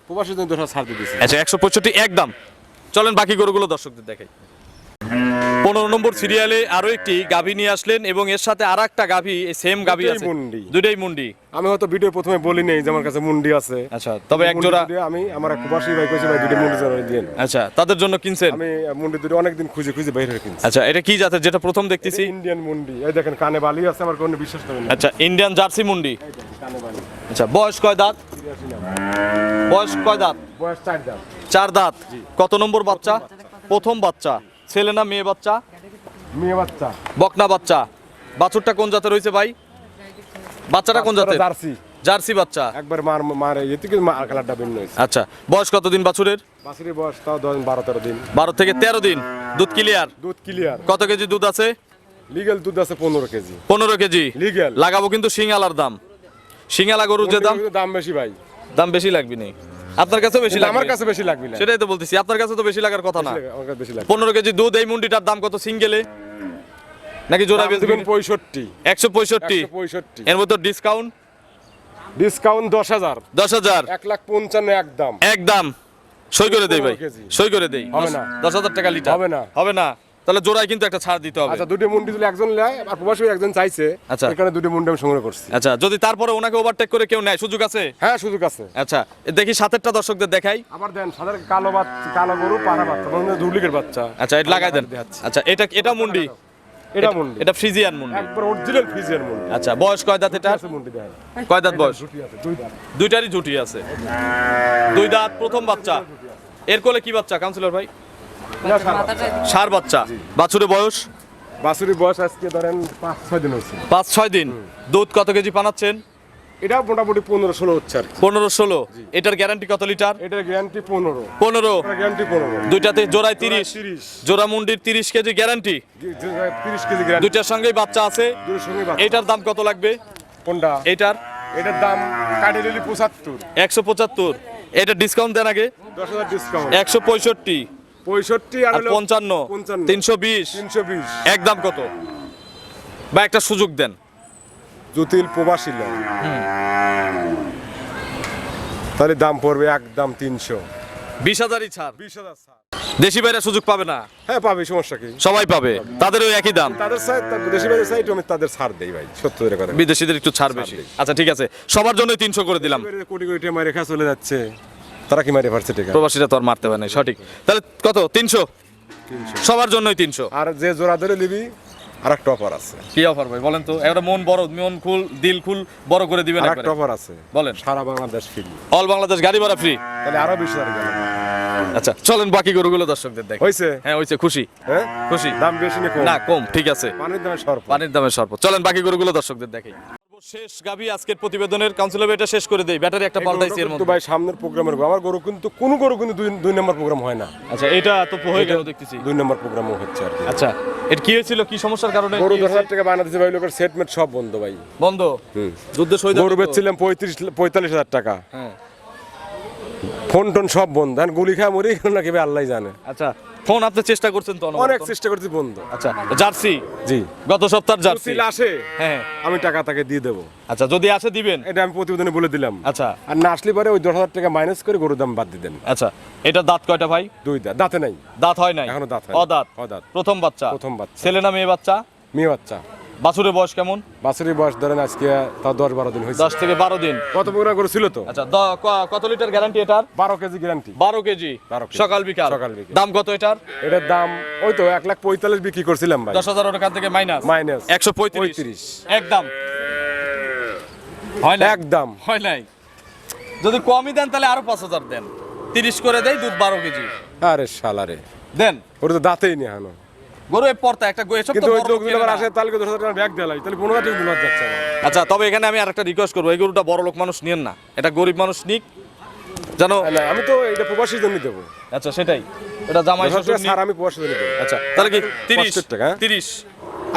প্রবাসীর জন্য 2,000 ছাড় দিয়ে দিয়েছে। আচ্ছা, 165 একদম। চলেন বাকি গরুগুলো দর্শকদের দেখাই। 15 নম্বর সিরিয়ালে আরো একটি গাভী নিয়ে আসলেন এবং এর সাথে আর একটা গাভী, সেম গাভী দুটোই আছে। মুন্ডি। দুইটাই মুন্ডি। আমি হয়তো ভিডিও প্রথমে বলি নেই যে আমার কাছে মুন্ডি আছে। আচ্ছা, তবে এক জোড়া। মুন্ডি দুটো আমি আমার এক প্রবাসী ভাই কইছে ভাই দুটো মুন্ডি জোড়া দিয়েন। আচ্ছা, তাদের জন্য কিনছেন? আমি মুন্ডি দুটো অনেকদিন খুঁজে খুঁজে বের হয়ে কিনছি। আচ্ছা, এটা কি জাতের যেটা প্রথম দেখতেছি? ইন্ডিয়ান মুন্ডি। এই দেখেন কানে বালি আছে, আমার কোনো বিশ্বাস করেন না। আচ্ছা, ইন্ডিয়ান জার্সি মুন্ডি। কানে বালি। আচ্ছা, বয়স কয় দাঁত? 83 না। বয়স কয় দাঁত? বয়স 4 দাঁত। 4 দাঁত। কত নম্বর বাচ্চা? প্রথম বাচ্চা। ছেলে না মেয়ে বাচ্চা? মেয়ে বাচ্চা। বকনা বাচ্চা। বাছুরটা কোন জাতের হইছে ভাই? বাচ্চাটা কোন জাতের? জার্সি। জার্সি বাচ্চা। একবার মার এতে কি মার কালারটা ভিন্ন হইছে। আচ্ছা, বয়স কতদিন বাছুরের? বাছুরের বয়স তাও 12-13 দিন। 12 থেকে 13 দিন। দুধ ক্লিয়ার? দুধ ক্লিয়ার। কত কেজি দুধ আছে? লিগ্যাল দুধ আছে 15 কেজি। 15 কেজি। লিগ্যাল। লাগাবো কিন্তু সিঙ্গালার দাম। সিঙ্গালা গরুর যে দাম, দাম বেশি ভাই। দাম বেশি লাগবে না? আপনার কাছেও বেশি কিন্তু লাগবে? আমার কাছে বেশি লাগবে না। সেটাই তো বলতেছি, আপনার কাছে তো বেশি লাগার কথা না। আমার কাছে বেশি লাগবে। 15 কেজি দুধ, এই মুন্ডিটার দাম কত সিঙ্গেলে? নাকি জোড়া দাম বেচবেন? দিবেন 65। 165। 165। এর মধ্যে ডিসকাউন্ট? ডিসকাউন্ট 10,000। 10,000 1,55,000 একদম। একদম। সই করে দেই ভাই, 15 কেজি। সই করে দেই। হবে না। 10,000 টাকা লিটার হবে না। হবে না। তাহলে জোড়ায় কিন্তু একটা ছাড় দিতে হবে। আচ্ছা, দুটো মুন্ডি দিলে একজন নেয় আর প্রবাসী একজন চাইছে। আচ্ছা। এখানে দুটো মুন্ডি আমি সংগ্রহ করছি। আচ্ছা, যদি তারপরে ওনাকে ওভারটেক করে কেউ নেয়, সুযোগ আছে? হ্যাঁ, সুযোগ আছে। আচ্ছা, দেখি সাতেরটা দর্শকদের দেখাই। আবার দেন সাধারণ কালো বাচ্চা, কালো গরু পাড়া বাচ্চা, মানে ডুপ্লিকেট বাচ্চা। আচ্ছা, এটা লাগাই দেন। আচ্ছা, এটা মুন্ডি। এটা মুন্ডি। এটা ফ্রিজিয়ান মুন্ডি। একবার অরিজিনাল ফ্রিজিয়ান মুন্ডি। আচ্ছা, বয়স কয় দাঁত এটা? আছে মুন্ডি দেন। কয় দাঁত বয়স? জুটি আছে, 2 দাঁত। দুইটারই জুটি আছে। 2 দাঁত, প্রথম বাচ্চা। এর কোলে কি বাচ্চা কাউন্সিলর ভাই? না, সারা। ষাঁড় বাচ্চা। বাছুরের বয়স? বাছুরির বয়স আজকে ধরেন 5-6 দিন হচ্ছে। 5-6 দিন। দুধ কত কেজি পানাচ্ছেন? এটা মোটামুটি 15-16 হচ্ছে আর কি। 15-16। এটার গ্যারান্টি কত লিটার? এটার গ্যারান্টি 15। 15। এটার গ্যারান্টি 15। দুইটাতে জোড়ায় 30। 30। জোড়া মুন্ডির 30 কেজি গ্যারান্টি। 30 KG guarantee. দুইটার সঙ্গেই বাচ্চা আছে। দুটোর সঙ্গে বাচ্চা। এটার দাম কত লাগবে? কোনটা? এটার এটার দাম কাটে দিলি 75। 175। এটা ডিসকাউন্ট দেন আগে। 10,000 ডিসকাউন্ট। 165। 65 আর আর হলো 55 55 320 320 একদম কত বা একটা সুযোগ দেন জুতিল প্রবাসী লোক তাহলে দাম পড়বে একদম 300 20,000ই ছাড় 20,000 ছাড়। দেশি বাইরে সুযোগ পাবে না হ্যাঁ পাবে, সমস্যা কি? সবাই পাবে তাদেরও একই দাম তাদের সাইড দেশি বাইরের সাইড আমি তাদের ছাড় দেই ভাই, 70 কথা। বিদেশিদের একটু ছাড় বেশি আচ্ছা ঠিক আছে সবার জন্য 300 করে দিলাম কোটি কোটি টাকা মারে খা চলে যাচ্ছে, তারা কি মারে পারছে টাকা? প্রবাসীরা তো আর মারতে পারে না সঠিক তাহলে কত 300 সবার জন্যই 300 আর যে জোড়া ধরে নিবি আর একটা অফার আছে, কি অফার ভাই বলেন তো একটা মন বড় মন খুল দিল খুল বড় করে দিবেন আর একবারে একটা অফার আছে, বলেন সারা বাংলাদেশ ফ্রি, অল বাংলাদেশ গাড়ি ভাড়া ফ্রি তাহলে আরো 20,000 গেল। আচ্ছা চলেন বাকি গরুগুলো দর্শকদের দেখ হইছে? হ্যাঁ হইছে খুশি হ্যাঁ খুশি দাম বেশি না কম? না কম ঠিক আছে পানির দামে সর্প। পানির দামের শরবত চলেন বাকি গরুগুলো দর্শকদের দেখাই শেষ গাবি আজকের প্রতিবেদনের কাউন্সিলর এটা শেষ করে দেই ব্যাটারি একটা পাল্টাইছি এর কিন্তু মধ্যে ভাই সামনের প্রোগ্রামের গরু, আমার গরু কিন্তু কোন গরু কিন্তু দুই নম্বর প্রোগ্রাম হয় না, আচ্ছা এটা তো হয়ে গেল দেখতেছি 2 নম্বর প্রোগ্রামও হচ্ছে আর কি। আচ্ছা এটা কি হয়েছিল কি সমস্যার কারণে গরু কি হয়েছে? 10,000 টাকা বানাতেছে ভাই, লোকের সেটমেন্ট সব বন্ধ ভাই। বন্ধ যুদ্ধে শহীদ গরু বেচছিলাম 45,000 টাকা, হ্যাঁ ফোন টোন সব বন্ধ, এখন গুলি খায় মরে গেল নাকি ভাই আল্লাহ জানে। আচ্ছা ফোন আপনি চেষ্টা করছেন তো অনেক অনেক চেষ্টা করছি, বন্ধ। আচ্ছা জার্সি জি, গত সপ্তাহের জার্সি উচিল আসে হ্যাঁ আমি টাকা তাকে দিয়ে দেবো, আচ্ছা যদি আসে দিবেন এটা আমি প্রতিবেদনে বলে দিলাম। আচ্ছা আর না আসলে পরে ওই 10,000 টাকা মাইনাস করে গরুর দাম বাদ দিয়ে দেন। আচ্ছা এটা দাঁত কয়টা ভাই 2 দাঁত, দাঁতে নাই দাঁত হয় নাই এখনো, দাঁত হয় নাই। অদাঁত অদাঁত। প্রথম বাচ্চা প্রথম বাচ্চা। ছেলে না মেয়ে বাচ্চা মেয়ে বাচ্চা, বাছুরের বয়স কেমন বাছুরের বয়স ধরেন আজকে তাও 10-12 দিন হয়েছে। 10 থেকে 12 দিন কত প্রোগ্রাম করেছিল তো? আচ্ছা কত লিটার গ্যারান্টি এটার 12 কেজি গ্যারান্টি। 12 KG 12 KG. সকাল বিকাল সকাল বিকাল। দাম কত এটার এটার দাম ওই তো 1,45,000 বিক্রি করছিলাম ভাই, 10,000 টাকা থেকে মাইনাস মাইনাস 135 একদম হয় না একদম। হয় নাই যদি কমই দেন তাহলে আরো 5,000 দেন 30 করে দেই দুধ 12 কেজি আরে শালারে, দেন ওর তো দাঁতেই নেই এখনো। গরু এই পর্তা একটা এসব তো কিন্তু ওই বড় লোকগুলো কেনে আবার না। আসে তাহলে 10,000 টাকা ব্যাগ দেলাই, তাহলে 15,000 টাকা দিন যাচ্ছে আমার। আচ্ছা তবে এখানে আমি আরেকটা রিকোয়েস্ট করবো এই গরুটা বড় লোক মানুষ নিয়েন না এটা গরিব মানুষ নিক জানো না, আমি তো এটা প্রবাসীর জন্য দেবো, আচ্ছা সেটাই এটা জামাই 10,000 শ্বশুর টাকা ছাড় আমি প্রবাসীর জন্য দেবো। আচ্ছা তাহলে কি 30 500 টাকা, হ্যাঁ? 30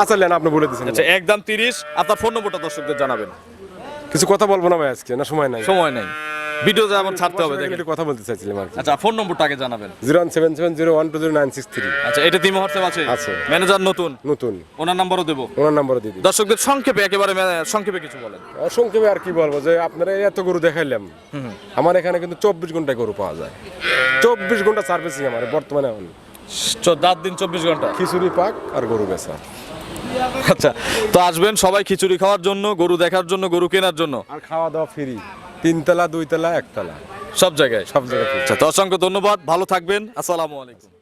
আচ্ছা লেন, আপনি বলে দিচ্ছেন। আচ্ছা একদম 30 আপনার ফোন নম্বরটা দর্শকদের জানাবেন কিছু কথা বলবো না ভাই আজকে, না সময় নাই, সময় নেই ভিডিও যেমন ছাড়তে হবে দেখেন একটু কথা বলতে চাইছিলাম আর কি। আচ্ছা ফোন নম্বরটা আগে জানাবেন 01770120963 আচ্ছা এটা তিন হোয়াটসঅ্যাপ আছে আছে। ম্যানেজার নতুন নতুন, ওনার নাম্বারও দেবো ওনার নাম্বারও দিয়ে দিই। দর্শকদের সংক্ষেপে একেবারে সংক্ষেপে কিছু বলেন অসংখ্যে আর কি বলবো, যে আপনারা এত গরু দেখাইলাম, আমার এখানে কিন্তু 24 ঘন্টায় গরু পাওয়া যায়, 24 ঘন্টা সার্ভিসিং আমার বর্তমানে এখন, রাত দিন 24 ঘন্টা খিচুড়ি পাক আর গরু বেচা। আচ্ছা তো আসবেন সবাই খিচুড়ি খাওয়ার জন্য গরু দেখার জন্য গরু কেনার জন্য আর খাওয়া দাওয়া ফ্রি, 3 তলা 2 তলা 1 তলা সব জায়গায় সব জায়গায় free। আচ্ছা তো অসংখ্য ধন্যবাদ ভালো থাকবেন আসসালামু আলাইকুম